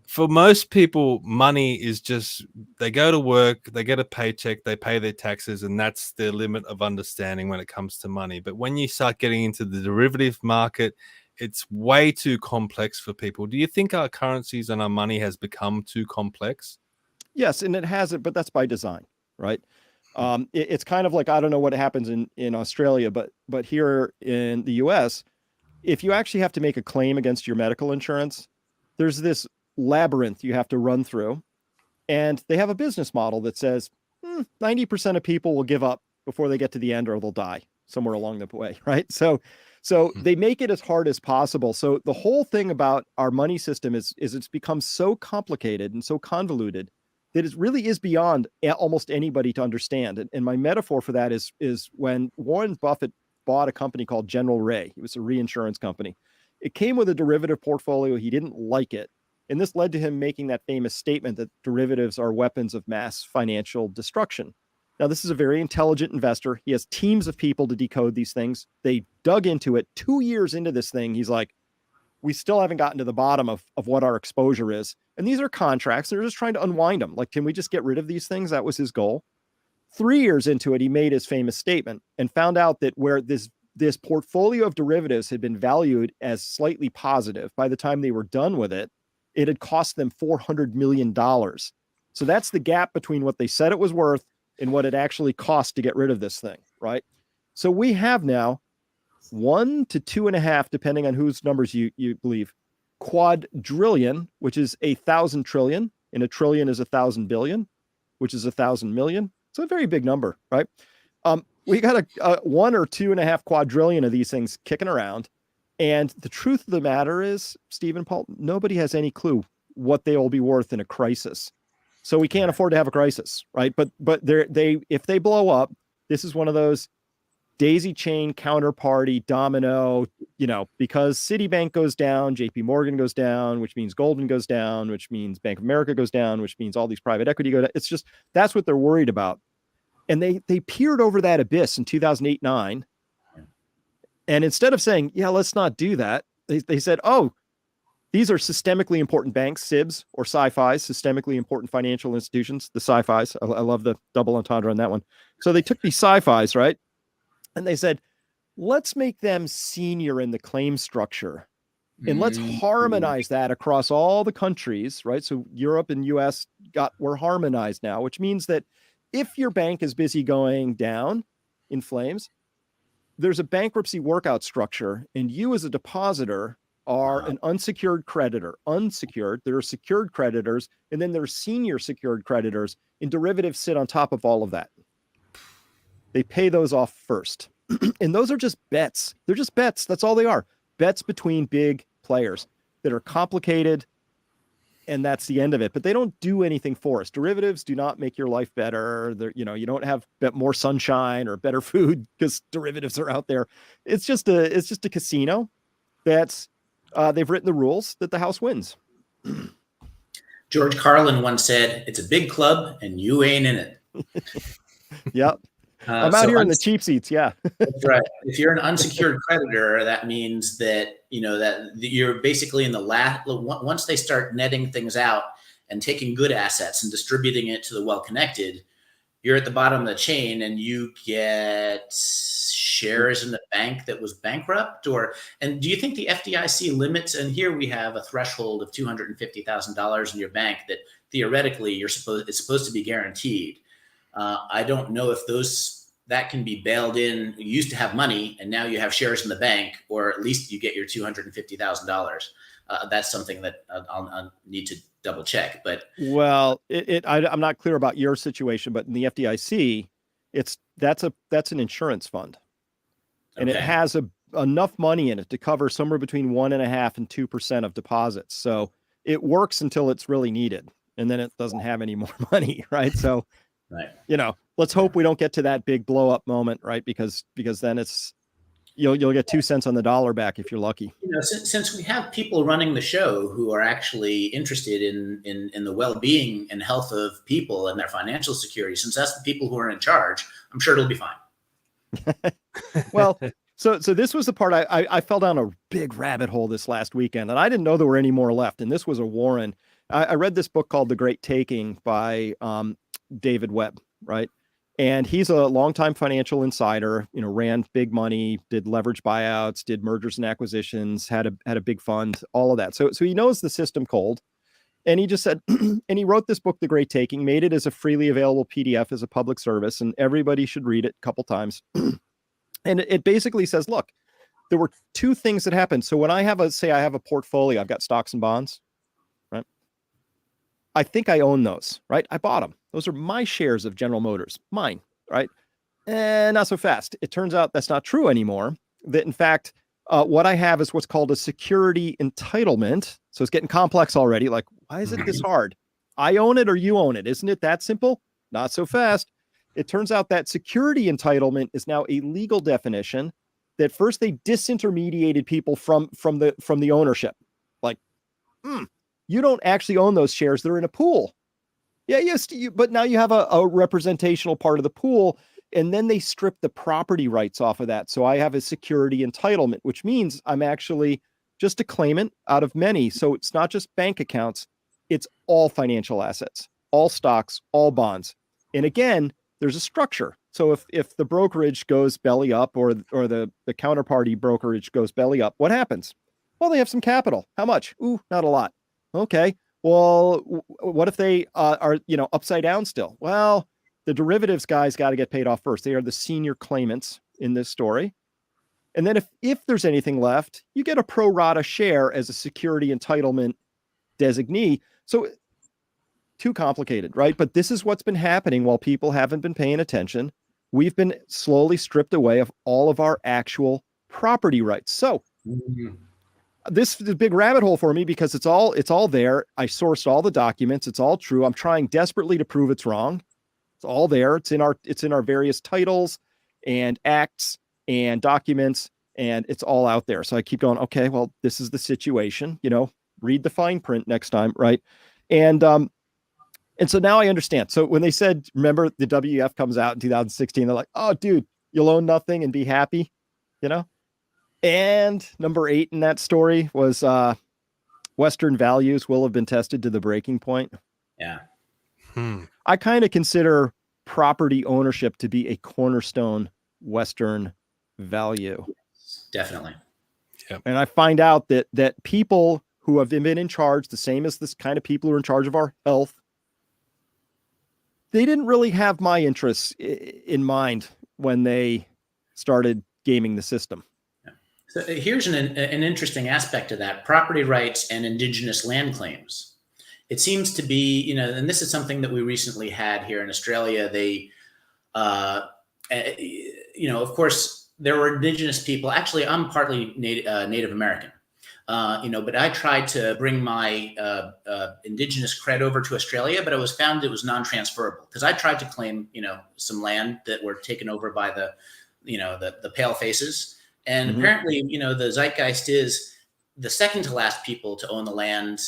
For most people, money is just, they go to work, they get a paycheck, they pay their taxes, and that's their limit of understanding when it comes to money. But when you start getting into the derivative market, it's way too complex for people. Do you think our currencies and our money has become too complex? Yes, and it hasn't, but that's by design, right? It's kind of like, I don't know what happens in Australia, but here in the US, if you actually have to make a claim against your medical insurance, there's this labyrinth you have to run through, and they have a business model that says 90% of people will give up before they get to the end, or they'll die somewhere along the way, right? So So they make it as hard as possible. So the whole thing about our money system is it's become so complicated and so convoluted that it really is beyond almost anybody to understand. And my metaphor for that is when Warren Buffett bought a company called General Ray. It was a reinsurance company. It came with a derivative portfolio. He didn't like it. And this led to him making that famous statement that derivatives are weapons of mass financial destruction. Now, this is a very intelligent investor. He has teams of people to decode these things. They dug into it. 2 years into this thing, he's like, we still haven't gotten to the bottom of what our exposure is. And these are contracts. They're just trying to unwind them. Like, can we just get rid of these things? That was his goal. 3 years into it, he made his famous statement and found out that where this portfolio of derivatives had been valued as slightly positive, by the time they were done with it, it had cost them $400 million. So that's the gap between what they said it was worth and what it actually cost to get rid of this thing, right? So we have now 1 to 2.5, depending on whose numbers you believe, quadrillion, which is 1,000 trillion, and a trillion is 1,000 billion, which is 1,000 million. It's a very big number, right? We got a 1 or 2.5 quadrillion of these things kicking around. And the truth of the matter is, Stephen, Paul, nobody has any clue what they will be worth in a crisis. So we can't afford to have a crisis, right? But if they blow up, this is one of those daisy chain counterparty domino, because Citibank goes down, JP Morgan goes down, which means Goldman goes down, which means Bank of America goes down, which means all these private equity go down. It's just, that's what they're worried about. And they peered over that abyss in 2008-9. And instead of saying, yeah, let's not do that, they said, oh, these are systemically important banks, SIBs or sci-fis, systemically important financial institutions, the sci-fis. I love the double entendre on that one. So they took these sci-fis, right? And they said, let's make them senior in the claim structure. And let's harmonize that across all the countries, right? So Europe and US were harmonized now, which means that if your bank is busy going down in flames, there's a bankruptcy workout structure, and you as a depositor are an unsecured creditor. Unsecured, there are secured creditors, and then there are senior secured creditors, and derivatives sit on top of all of that. They pay those off first. And those are just bets. They're just bets. That's all they are. Bets between big players that are complicated, and that's the end of it. But they don't do anything for us. Derivatives do not make your life better. You don't have more sunshine or better food because derivatives are out there. It's just a casino that's they've written the rules that the house wins. George Carlin once said, "It's a big club and you ain't in it." Yep. I'm out here in the cheap seats. Yeah. That's right. If you're an unsecured creditor, that means that, that you're basically in the last, once they start netting things out and taking good assets and distributing it to the well-connected, you're at the bottom of the chain and you get shares in the bank that was bankrupt. And do you think the FDIC limits, and here we have a threshold of $250,000 in your bank that theoretically it's supposed to be guaranteed. I don't know if that can be bailed in. You used to have money and now you have shares in the bank, or at least you get your $250,000. That's something that I'll need to double check. But I'm not clear about your situation, but in the FDIC, that's an insurance fund, and it has enough money in it to cover somewhere between 1.5% and 2% of deposits. So it works until it's really needed, and then it doesn't have any more money, right? So. Right. Let's hope we don't get to that big blow up moment, right? Because then it's you'll get 2 cents on the dollar back if you're lucky. Since we have people running the show who are actually interested in the well-being and health of people and their financial security, since that's the people who are in charge, I'm sure it'll be fine. Well, so this was the part I fell down a big rabbit hole this last weekend, and I didn't know there were any more left. And this was a Warren. I read this book called The Great Taking by David Webb, right? And he's a longtime financial insider, ran big money, did leverage buyouts, did mergers and acquisitions, had a big fund, all of that. So he knows the system cold. And he just said, and he wrote this book, The Great Taking, made it as a freely available PDF as a public service, and everybody should read it a couple times. And it basically says, look, there were two things that happened. So when I have a portfolio, I've got stocks and bonds, right? I think I own those, right? I bought them. Those are my shares of General Motors, mine, right? And not so fast. It turns out that's not true anymore. That in fact, What I have is what's called a security entitlement. So it's getting complex already. Like, why is it this hard? I own it or you own it. Isn't it that simple? Not so fast. It turns out that security entitlement is now a legal definition that first they disintermediated people from the ownership. Like, you don't actually own those shares. They're in a pool. Yeah, yes, but now you have a representational part of the pool, and then they strip the property rights off of that. So I have a security entitlement, which means I'm actually just a claimant out of many. So it's not just bank accounts, it's all financial assets, all stocks, all bonds. And again, there's a structure. So if the brokerage goes belly up or the counterparty brokerage goes belly up, what happens? Well, they have some capital. How much? Ooh, not a lot. Okay. Well, what if they are, upside down still? Well, the derivatives guys got to get paid off first. They are the senior claimants in this story. And then if there's anything left, you get a pro rata share as a security entitlement designee. So too complicated, right? But this is what's been happening while people haven't been paying attention. We've been slowly stripped away of all of our actual property rights. So this is a big rabbit hole for me because it's all there. I sourced all the documents. It's all true. I'm trying desperately to prove it's wrong. It's all there. It's in our various titles and acts and documents, and it's all out there. So I keep going, okay, well, this is the situation, read the fine print next time. Right. And so now I understand. So when they said, remember the WEF comes out in 2016, they're like, oh dude, you'll own nothing and be happy, And number 8 in that story was Western values will have been tested to the breaking point. Yeah. I kind of consider property ownership to be a cornerstone Western value. Definitely. Yep. And I find out that people who have been in charge, the same as this kind of people who are in charge of our health, they didn't really have my interests in mind when they started gaming the system. So here's an interesting aspect of that: property rights and indigenous land claims. It seems to be, and this is something that we recently had here in Australia. They, of course, there were indigenous people. Actually, I'm partly Native American, but I tried to bring my indigenous cred over to Australia, but I was found it was non-transferable because I tried to claim, some land that were taken over by the pale faces. And apparently, the zeitgeist is the second to last people to own the land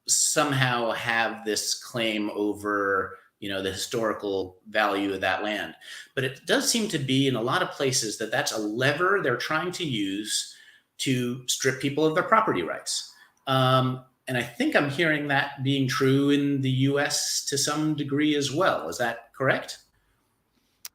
somehow have this claim over, the historical value of that land. But it does seem to be in a lot of places that's a lever they're trying to use to strip people of their property rights. And I think I'm hearing that being true in the US to some degree as well. Is that correct?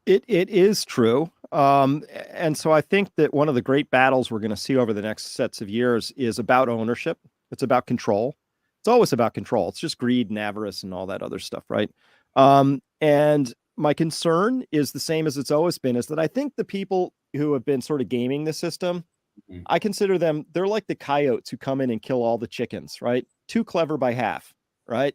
It is true. And so I think that one of the great battles we're going to see over the next sets of years is about ownership. It's about control. It's always about control. It's just greed and avarice and all that other stuff, right? And my concern is the same as it's always been, is that I think the people who have been sort of gaming the system, I consider them, they're like the coyotes who come in and kill all the chickens, right? Too clever by half, right?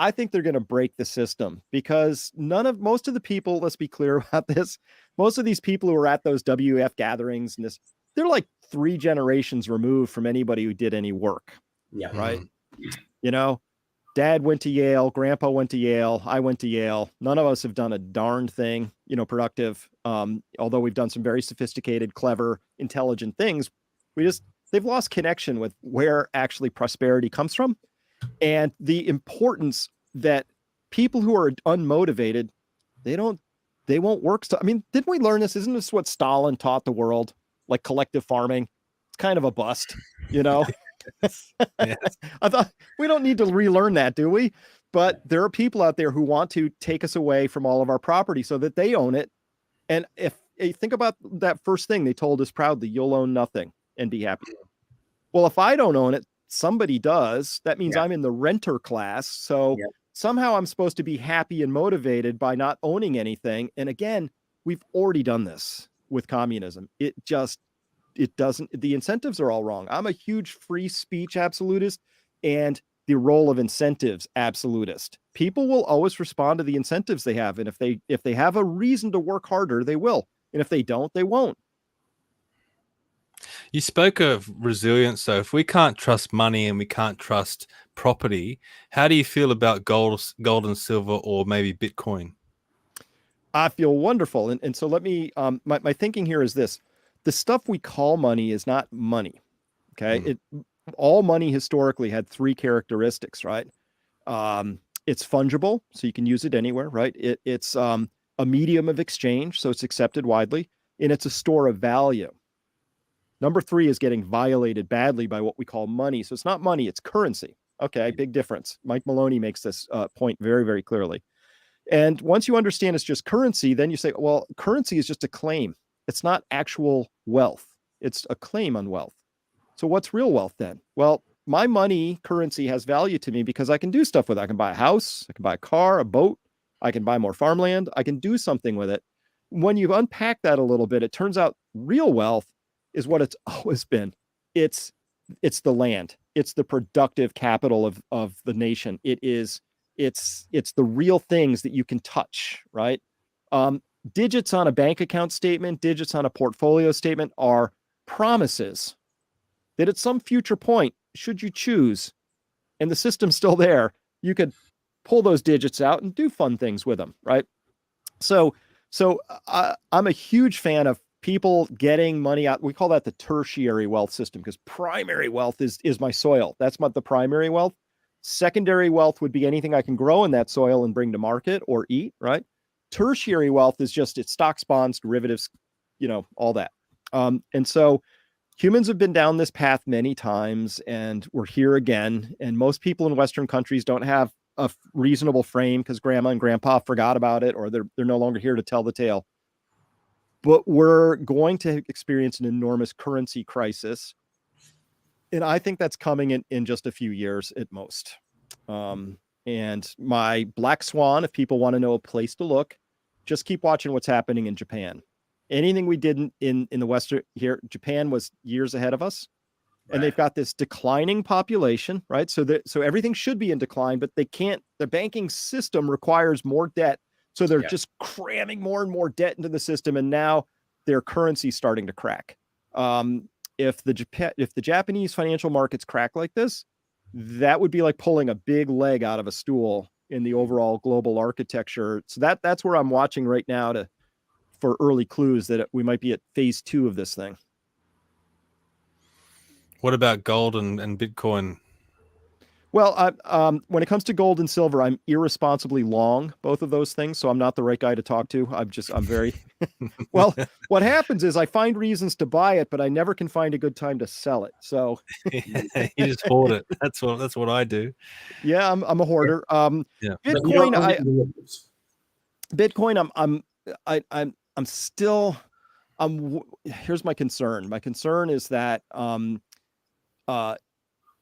I think they're going to break the system because most of the people, let's be clear about this, most of these people who are at those WF gatherings and this, they're like 3 generations removed from anybody who did any work. Yeah. Right. Dad went to Yale, grandpa went to Yale, I went to Yale. None of us have done a darn thing, productive. Although we've done some very sophisticated, clever, intelligent things, they've lost connection with where actually prosperity comes from. And the importance that people who are unmotivated, they won't work. I mean, didn't we learn this? Isn't this what Stalin taught the world? Like collective farming? It's kind of a bust, I thought we don't need to relearn that, do we? But there are people out there who want to take us away from all of our property so that they own it. And if you think about that first thing they told us proudly, you'll own nothing and be happy. Well, if I don't own it, somebody does. That means I'm in the renter class. So somehow I'm supposed to be happy and motivated by not owning anything. And again, we've already done this with communism. It doesn't, the incentives are all wrong. I'm a huge free speech absolutist and the role of incentives absolutist. People will always respond to the incentives they have. And if they have a reason to work harder, they will. And if they don't, they won't. You spoke of resilience, though. If we can't trust money and we can't trust property, how do you feel about gold and silver, or maybe Bitcoin? I feel wonderful. And so let me, my thinking here is this: the stuff we call money is not money. Okay. All money historically had three characteristics, right? It's fungible, so you can use it anywhere, right? It's a medium of exchange, so it's accepted widely, and it's a store of value. Number three is getting violated badly by what we call money. So it's not money, it's currency. Okay, big difference. Mike Maloney makes this point very, very clearly. And once you understand it's just currency, then you say, well, currency is just a claim. It's not actual wealth. It's a claim on wealth. So what's real wealth then? Well, my money currency has value to me because I can do stuff with it. I can buy a house, I can buy a car, a boat, I can buy more farmland, I can do something with it. When you unpack that a little bit, it turns out real wealth is what it's always been. It's the land. It's the productive capital of the nation. It's the real things that you can touch, right? Digits on a bank account statement, digits on a portfolio statement are promises that at some future point, should you choose, and the system's still there, you could pull those digits out and do fun things with them, right? So I'm a huge fan of people getting money out. We call that the tertiary wealth system, because primary wealth is my soil. That's the primary wealth. Secondary wealth would be anything I can grow in that soil and bring to market or eat, right? Tertiary wealth is just it's stocks, bonds, derivatives, all that. And so humans have been down this path many times, and we're here again. And most people in Western countries don't have a reasonable frame because grandma and grandpa forgot about it, or they're no longer here to tell the tale. But we're going to experience an enormous currency crisis. And I think that's coming in just a few years at most. And my black swan, if people want to know a place to look, just keep watching what's happening in Japan. Anything we did in the Western here, Japan was years ahead of us. And they've got this declining population, right? So everything should be in decline, but they can't. The banking system requires more debt. So they're just cramming more and more debt into the system. And now their currency is starting to crack. If the Japanese financial markets crack like this, that would be like pulling a big leg out of a stool in the overall global architecture. So that's where I'm watching right now for early clues that we might be at phase 2 of this thing. What about gold and Bitcoin? Well, when it comes to gold and silver, I'm irresponsibly long both of those things, so I'm not the right guy to talk to. I'm very well. What happens is I find reasons to buy it, but I never can find a good time to sell it. So you just hoard it. That's what I do. Yeah, I'm a hoarder. Bitcoin, I'm still. Here's my concern. My concern is that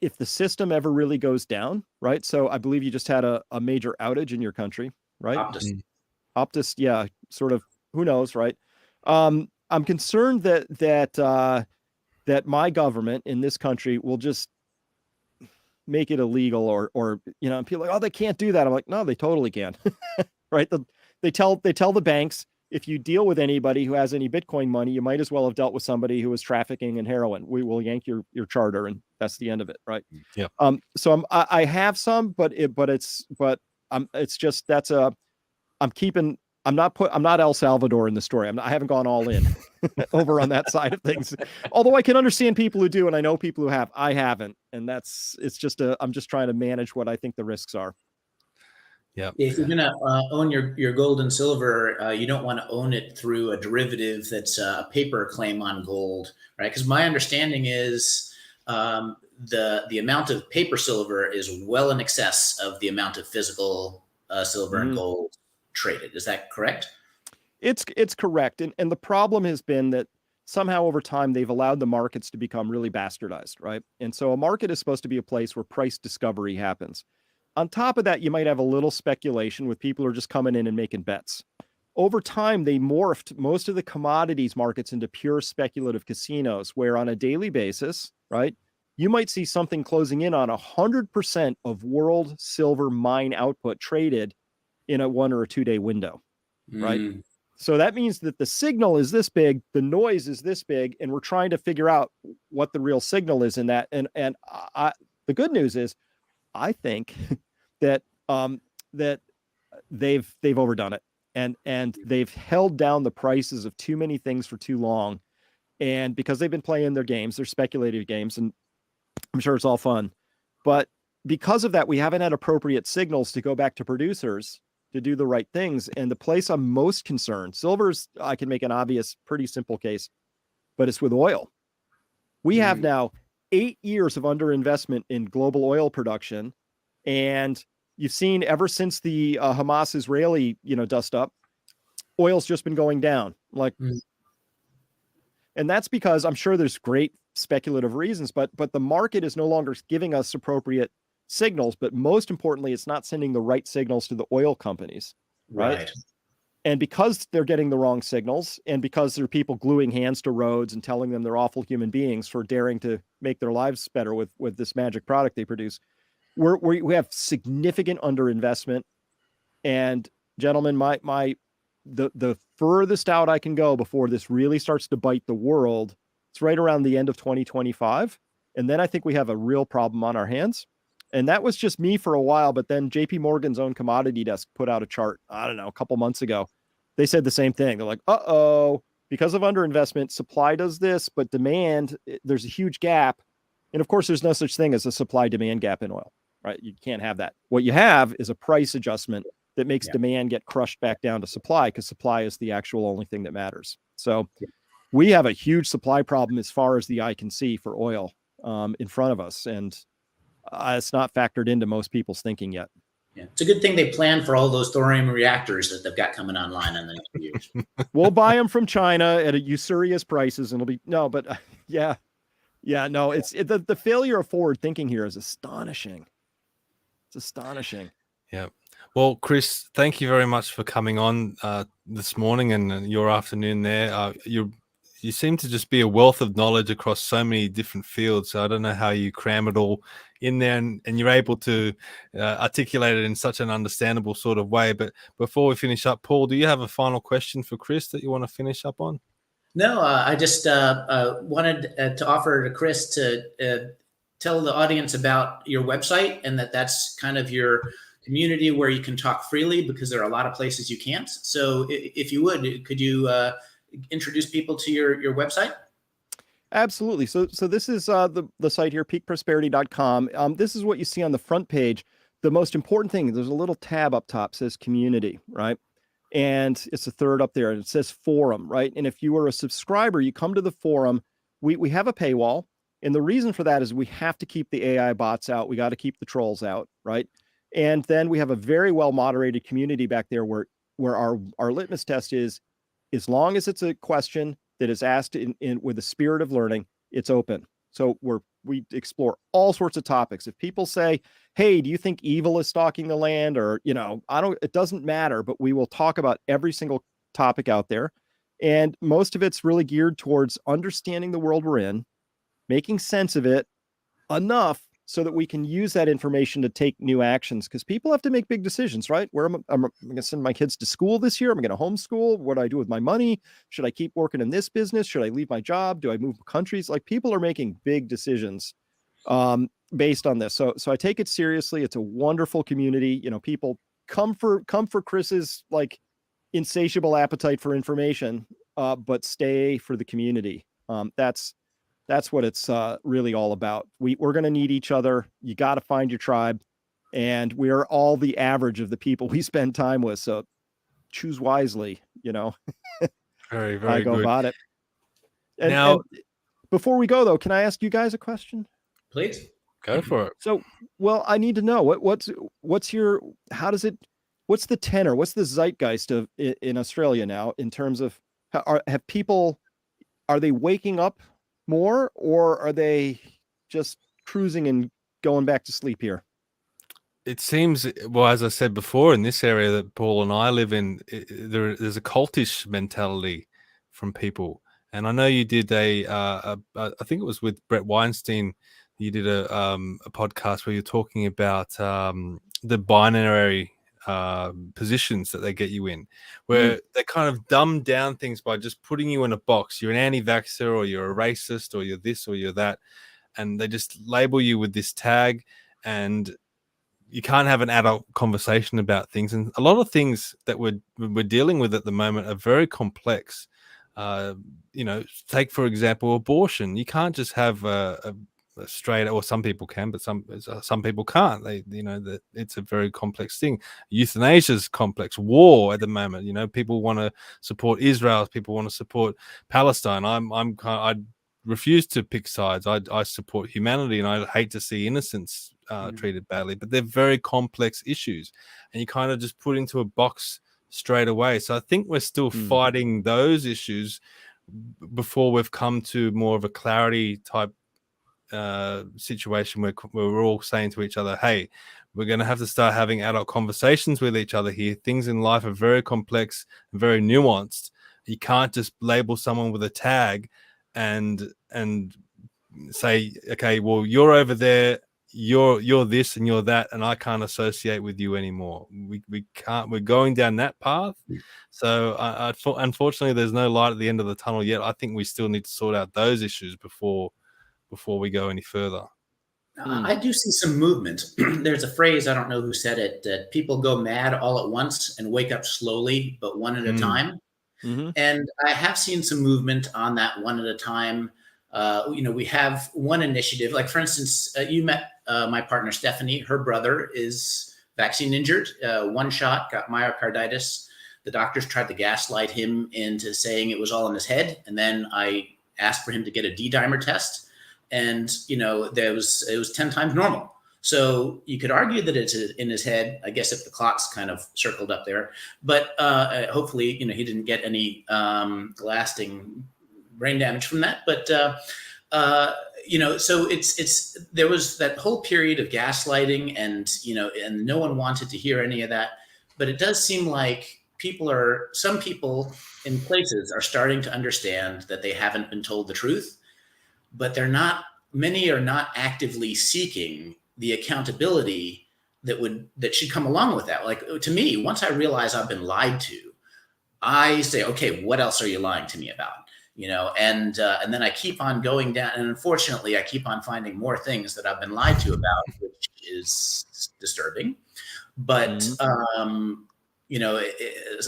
if the system ever really goes down, right? So I believe you just had a major outage in your country, right? Optus, yeah, sort of. Who knows, right? I'm concerned that my government in this country will just make it illegal, or people are like, oh, they can't do that. I'm like, no, they totally can, right? They tell the banks, if you deal with anybody who has any Bitcoin money, you might as well have dealt with somebody who was trafficking in heroin. We will yank your charter, and that's the end of it, right? Yeah. So I have some, but it's just I'm not El Salvador in the story. I haven't gone all in over on that side of things. Although I can understand people who do, and I know people who have. I haven't, and I'm just trying to manage what I think the risks are. Yeah. If you're going to own your gold and silver, you don't want to own it through a derivative that's a paper claim on gold, right? Because my understanding is the amount of paper silver is well in excess of the amount of physical silver and gold traded. Is that correct? It's correct. And the problem has been that somehow over time they've allowed the markets to become really bastardized, right? And so a market is supposed to be a place where price discovery happens. On top of that, you might have a little speculation with people who are just coming in and making bets. Over time, they morphed most of the commodities markets into pure speculative casinos, where on a daily basis, right, you might see something closing in on 100% of world silver mine output traded in a 1 or a 2 day window, right? So that means that the signal is this big, the noise is this big, and we're trying to figure out what the real signal is in that. And the good news is, I think that that they've overdone it, and they've held down the prices of too many things for too long. And because they've been playing their games, their speculative games, and I'm sure it's all fun, but because of that, we haven't had appropriate signals to go back to producers to do the right things. And the place I'm most concerned, silver's, I can make an obvious, pretty simple case, but it's with oil. We have now 8 years of underinvestment in global oil production. And you've seen ever since the Hamas-Israeli, dust up, oil's just been going down. And that's because I'm sure there's great speculative reasons, but the market is no longer giving us appropriate signals, but most importantly, it's not sending the right signals to the oil companies, right? And because they're getting the wrong signals, and because there are people gluing hands to roads and telling them they're awful human beings for daring to make their lives better with this magic product they produce, we have significant underinvestment. And gentlemen, the furthest out I can go before this really starts to bite the world, it's right around the end of 2025. And then I think we have a real problem on our hands. And that was just me for a while, but then JP Morgan's own commodity desk put out a chart, I don't know, a couple months ago. They said the same thing. They're like, because of underinvestment, supply does this, but demand, there's a huge gap. And of course, there's no such thing as a supply demand gap in oil, right? You can't have that. What you have is a price adjustment that makes demand get crushed back down to supply, because supply is the actual only thing that matters. So we have a huge supply problem as far as the eye can see for oil in front of us. And it's not factored into most people's thinking yet. Yeah, it's a good thing they plan for all those thorium reactors that they've got coming online in the next few years. We'll buy them from China at a usurious prices, and it'll be the failure of forward thinking here is astonishing. It's astonishing. Yeah. Well, Chris, thank you very much for coming on this morning and your afternoon there. You seem to just be a wealth of knowledge across so many different fields. So I don't know how you cram it all in there and you're able to articulate it in such an understandable sort of way. But before we finish up, Paul, do you have a final question for Chris that you want to finish up on? No, I just wanted to offer to Chris to tell the audience about your website, and that's kind of your community where you can talk freely, because there are a lot of places you can't. So if you would, could you introduce people to your website? Absolutely. So this is the site here, peakprosperity.com. This is what you see on the front page. The most important thing, there's a little tab up top, says community, right? And it's the third up there, and it says forum, right? And if you are a subscriber, you come to the forum. We have a paywall. And the reason for that is we have to keep the AI bots out. We got to keep the trolls out, right? And then we have a very well moderated community back there where our litmus test is, as long as it's a question that is asked in with a spirit of learning, it's open. So we explore all sorts of topics. If people say, hey, do you think evil is stalking the land? Or, it doesn't matter, but we will talk about every single topic out there. And most of it's really geared towards understanding the world we're in, making sense of it enough so that we can use that information to take new actions, because people have to make big decisions, right? Where I'm going to send my kids to school this year. I'm going to homeschool. What do I do with my money? Should I keep working in this business? Should I leave my job? Do I move countries? Like, people are making big decisions based on this. So I take it seriously. It's a wonderful community. People come for Chris's like insatiable appetite for information, but stay for the community. That's what it's really all about. We're going to need each other. You got to find your tribe, and we are all the average of the people we spend time with. So choose wisely, Very, very I go good. about it. And, now, and before we go though, can I ask you guys a question? Please. Go for it. So, I need to know what's the tenor? What's the zeitgeist of in Australia now in terms of are they waking up more, or are they just cruising and going back to sleep here? It seems, well, as I said before, in this area that Paul and I live in, there's a cultish mentality from people. And I know you did I think it was with Brett Weinstein, you did a podcast where you're talking about the binary positions that they get you in, where they kind of dumb down things by just putting you in a box. You're an anti-vaxxer, or you're a racist, or you're this, or you're that, and they just label you with this tag, and you can't have an adult conversation about things. And a lot of things that we're dealing with at the moment are very complex. Take for example abortion. You can't just have a straight, or some people can, but some people can't. That it's a very complex thing. Euthanasia is complex. War at the moment. People want to support Israel. People want to support Palestine. I refuse to pick sides. I support humanity, and I hate to see innocents treated badly. But they're very complex issues, and you kind of just put into a box straight away. So I think we're still fighting those issues before we've come to more of a clarity type situation where we're all saying to each other, hey, we're going to have to start having adult conversations with each other here. Things in life are very complex, very nuanced. You can't just label someone with a tag and say, okay, well, you're over there, you're this and you're that, and I can't associate with you anymore. We can't. We're going down that path. So unfortunately, there's no light at the end of the tunnel yet. I think we still need to sort out those issues before we go any further. I do see some movement. There's a phrase, I don't know who said it, that people go mad all at once and wake up slowly, but one at a time. And I have seen some movement on that one at a time. We have one initiative, like for instance, you met my partner, Stephanie. Her brother is vaccine injured, one shot, got myocarditis. The doctors tried to gaslight him into saying it was all in his head. And then I asked for him to get a D-dimer test. And, it was 10 times normal. So you could argue that it's in his head, I guess, if the clot's kind of circled up there. But hopefully, he didn't get any lasting brain damage from that. But, so there was that whole period of gaslighting and no one wanted to hear any of that. But it does seem like some people in places are starting to understand that they haven't been told the truth, but many are not actively seeking the accountability that should come along with that. Like, to me, once I realize I've been lied to, I say, okay, what else are you lying to me about? And then I keep on going down, and unfortunately I keep on finding more things that I've been lied to about, which is disturbing. But a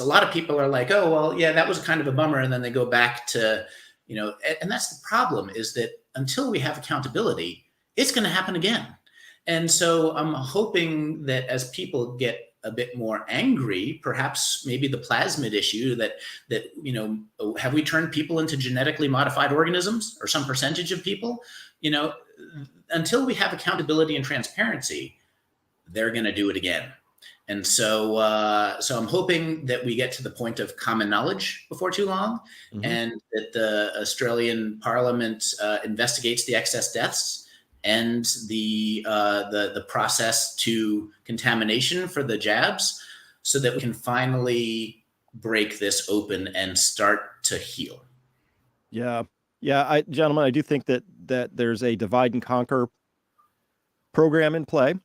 lot of people are like, oh, well, yeah, that was kind of a bummer. And then they go back to, and that's the problem, is that until we have accountability, it's going to happen again. And so I'm hoping that as people get a bit more angry, perhaps maybe the plasmid issue that have we turned people into genetically modified organisms, or some percentage of people? Until we have accountability and transparency, they're going to do it again. And so I'm hoping that we get to the point of common knowledge before too long, and that the Australian Parliament investigates the excess deaths and the process to contamination for the jabs, so that we can finally break this open and start to heal. Yeah. Gentlemen, I do think that there's a divide and conquer program in play.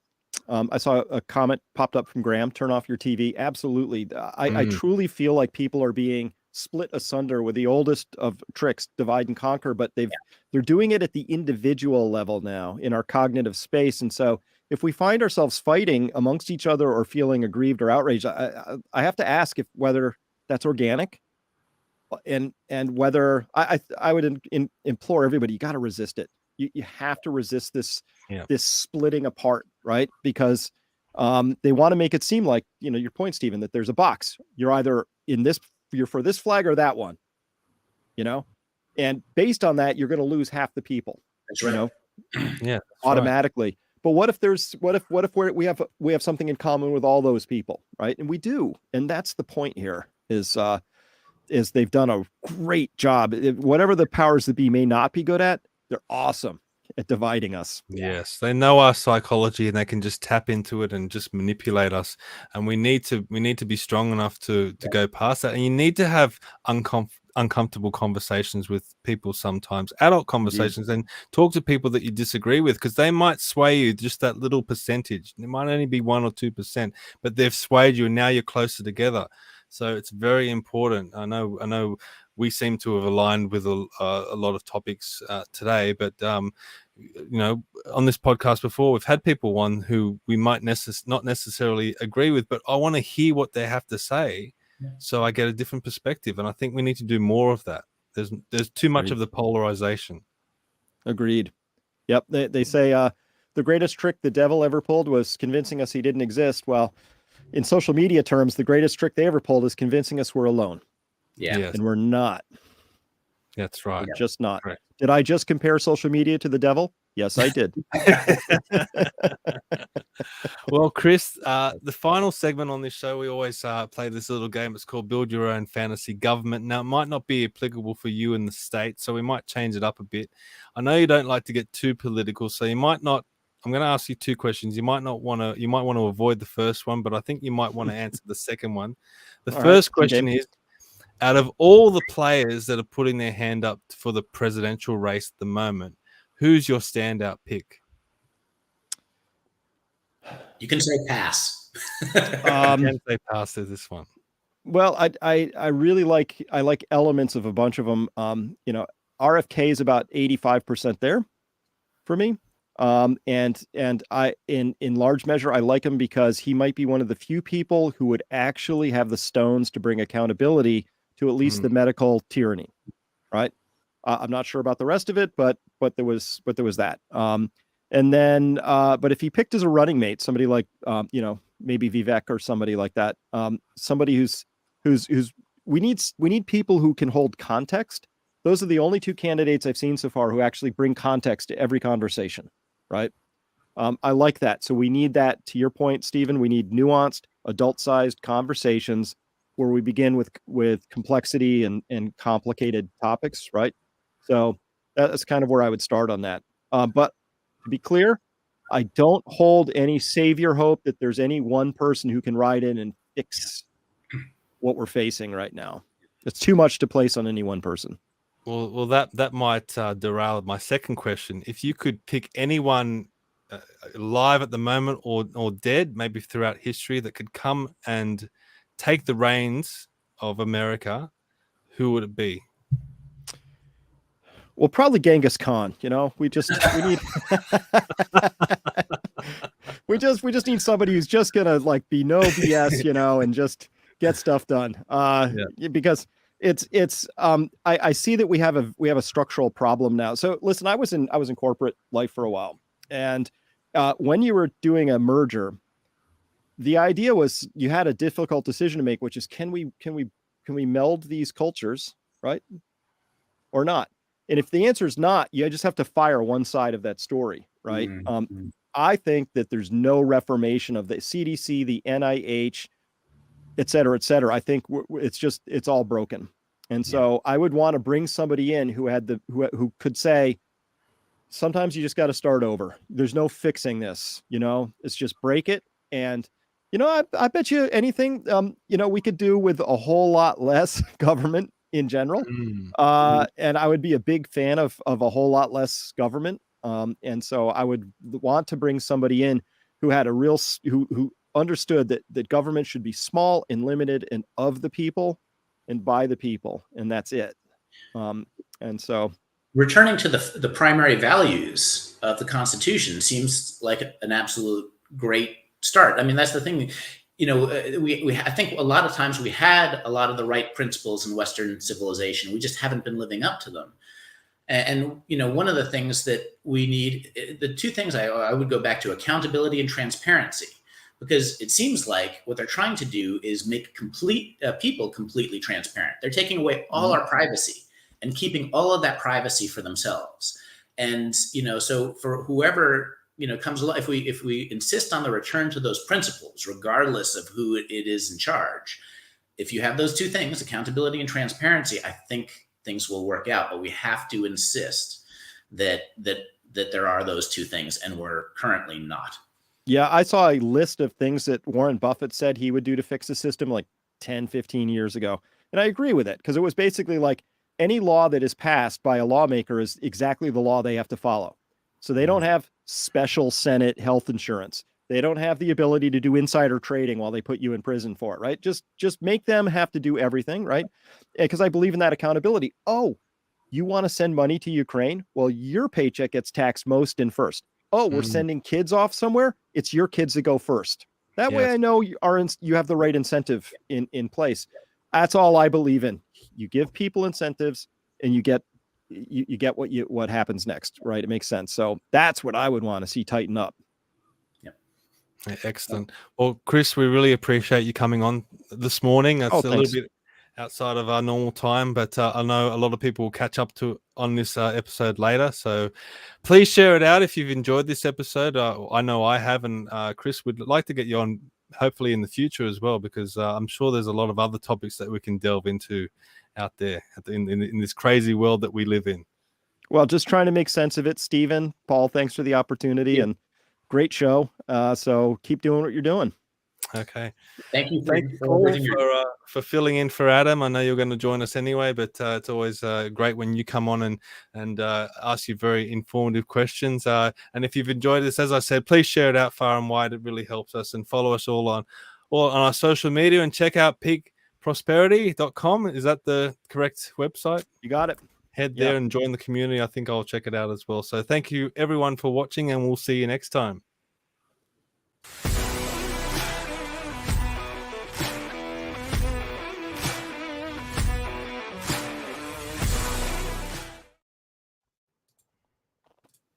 I saw a comment popped up from Graham, turn off your TV. Absolutely. I truly feel like people are being split asunder with the oldest of tricks, divide and conquer, but they're doing it at the individual level now in our cognitive space. And so if we find ourselves fighting amongst each other or feeling aggrieved or outraged, I have to ask whether that's organic, and whether I would implore everybody, you got to resist it. You have to resist this splitting apart, right? Because they want to make it seem like, your point, Stephen, that there's a box. You're either you're for this flag or that one, and based on that, you're going to lose half the people. That's right. Automatically. Right. But what if we have something in common with all those people, right? And we do, and that's the point here. Is they've done a great job. Whatever the powers that be may not be good at, they're awesome at dividing us. Yes, they know our psychology, and they can just tap into it and just manipulate us. And we need to be strong enough to go past that. And you need to have uncomfortable conversations with people sometimes, adult conversations, and talk to people that you disagree with, because they might sway you just that little percentage. It might only be 1 or 2%, but they've swayed you and now you're closer together. So it's very important. I know we seem to have aligned with a lot of topics today, but you know, on this podcast before, we've had people on who we might not necessarily agree with, but I want to hear what they have to say, so I get a different perspective. And I think we need to do more of that. There's too much of the polarization. Agreed. Yep. They say the greatest trick the devil ever pulled was convincing us he didn't exist. Well, in social media terms, the greatest trick they ever pulled is convincing us we're alone. Yeah. Yes. And we're not. That's right. We're just not. Correct. Did I just compare social media to the devil? Yes, I did. Well, Chris, the final segment on this show, we always play this little game. It's called Build Your Own Fantasy Government. Now, it might not be applicable for you in the States, so we might change it up a bit. I know you don't like to get too political, so you might not. I'm going to ask you 2 questions. You might want to avoid the first one, but I think you might want to answer the second one. The first question is, out of all the players that are putting their hand up for the presidential race at the moment, who's your standout pick? You can say pass. You can say pass to this one. Well, I really like elements of a bunch of them. You know, RFK is about 85% there for me. And I in large measure I like him because he might be one of the few people who would actually have the stones to bring accountability to at least the medical tyranny, right? I'm not sure about the rest of it, but there was that. And then but if he picked as a running mate somebody like you know, maybe Vivek or somebody like that, somebody who's we need people who can hold context. Those are the only 2 candidates I've seen so far who actually bring context to every conversation, right? I like that. So we need that. To your point, Stephen, we need nuanced, adult-sized conversations where we begin with complexity and complicated topics, right? So that's kind of where I would start on that. But to be clear, I don't hold any savior hope that there's any one person who can ride in and fix what we're facing right now. It's too much to place on any one person. Well, that might derail my second question. If you could pick anyone alive at the moment or dead, maybe throughout history, that could come and take the reins of America, who would it be? Well, probably Genghis Khan. You know, we need we just need somebody who's just gonna like be no BS, you know, and just get stuff done. Because it's I see that we have a structural problem now. So listen, I was in corporate life for a while, and when you were doing a merger, the idea was you had a difficult decision to make, which is can we meld these cultures, right, or not? And if the answer is not, you just have to fire one side of that story, right? I think that there's no reformation of the CDC, the NIH, et cetera, et cetera. I think it's all broken. And so I would want to bring somebody in who had who could say, sometimes you just got to start over. There's no fixing this, you know, it's just break it. And, you know, I bet you anything, you know, we could do with a whole lot less government in general. And I would be a big fan of a whole lot less government. And so I would want to bring somebody in who had a real, who understood that government should be small and limited and of the people and by the people. And that's it. And so returning to the primary values of the Constitution seems like an absolute great start. I mean, that's the thing. You know, I think a lot of times we had a lot of the right principles in Western civilization. We just haven't been living up to them. And you know, one of the things that we need, the 2 things I would go back to, accountability and transparency, because it seems like what they're trying to do is make people completely transparent. They're taking away all our privacy and keeping all of that privacy for themselves. And, you know, so for whoever, you know, comes along, if we insist on the return to those principles, regardless of who it is in charge, if you have those 2 things, accountability and transparency, I think things will work out. But we have to insist that there are those 2 things, and we're currently not. Yeah, I saw a list of things that Warren Buffett said he would do to fix the system like 10, 15 years ago. And I agree with it, because it was basically like any law that is passed by a lawmaker is exactly the law they have to follow. So they don't have special Senate health insurance. They don't have the ability to do insider trading while they put you in prison for it, right? Just make them have to do everything, right? Because I believe in that accountability. Oh, you want to send money to Ukraine? Well, your paycheck gets taxed most and first. Oh, we're sending kids off somewhere? It's your kids that go first. That way I know you have the right incentive in place. That's all I believe in. You give people incentives and you get what happens next, right? It makes sense. So that's what I would want to see tighten up. Excellent. Well, Chris, we really appreciate you coming on this morning. It's a little bit outside of our normal time, but I know a lot of people will catch up on this episode later. So please share it out if you've enjoyed this episode. I know I have, and Chris would like to get you on hopefully in the future as well, because I'm sure there's a lot of other topics that we can delve into out there in this crazy world that we live in. Well, just trying to make sense of it. Stephen, Paul, thanks for the opportunity and great show. So keep doing what you're doing. Okay. Thank you for filling in for Adam. I know you're going to join us anyway, but it's always great when you come on and ask you very informative questions. And if you've enjoyed this, as I said, please share it out far and wide. It really helps us, and follow us all on our social media, and check out peakprosperity.com. Is that the correct website? You got it. Head there and join the community. I think I'll check it out as well. So thank you everyone for watching, and we'll see you next time.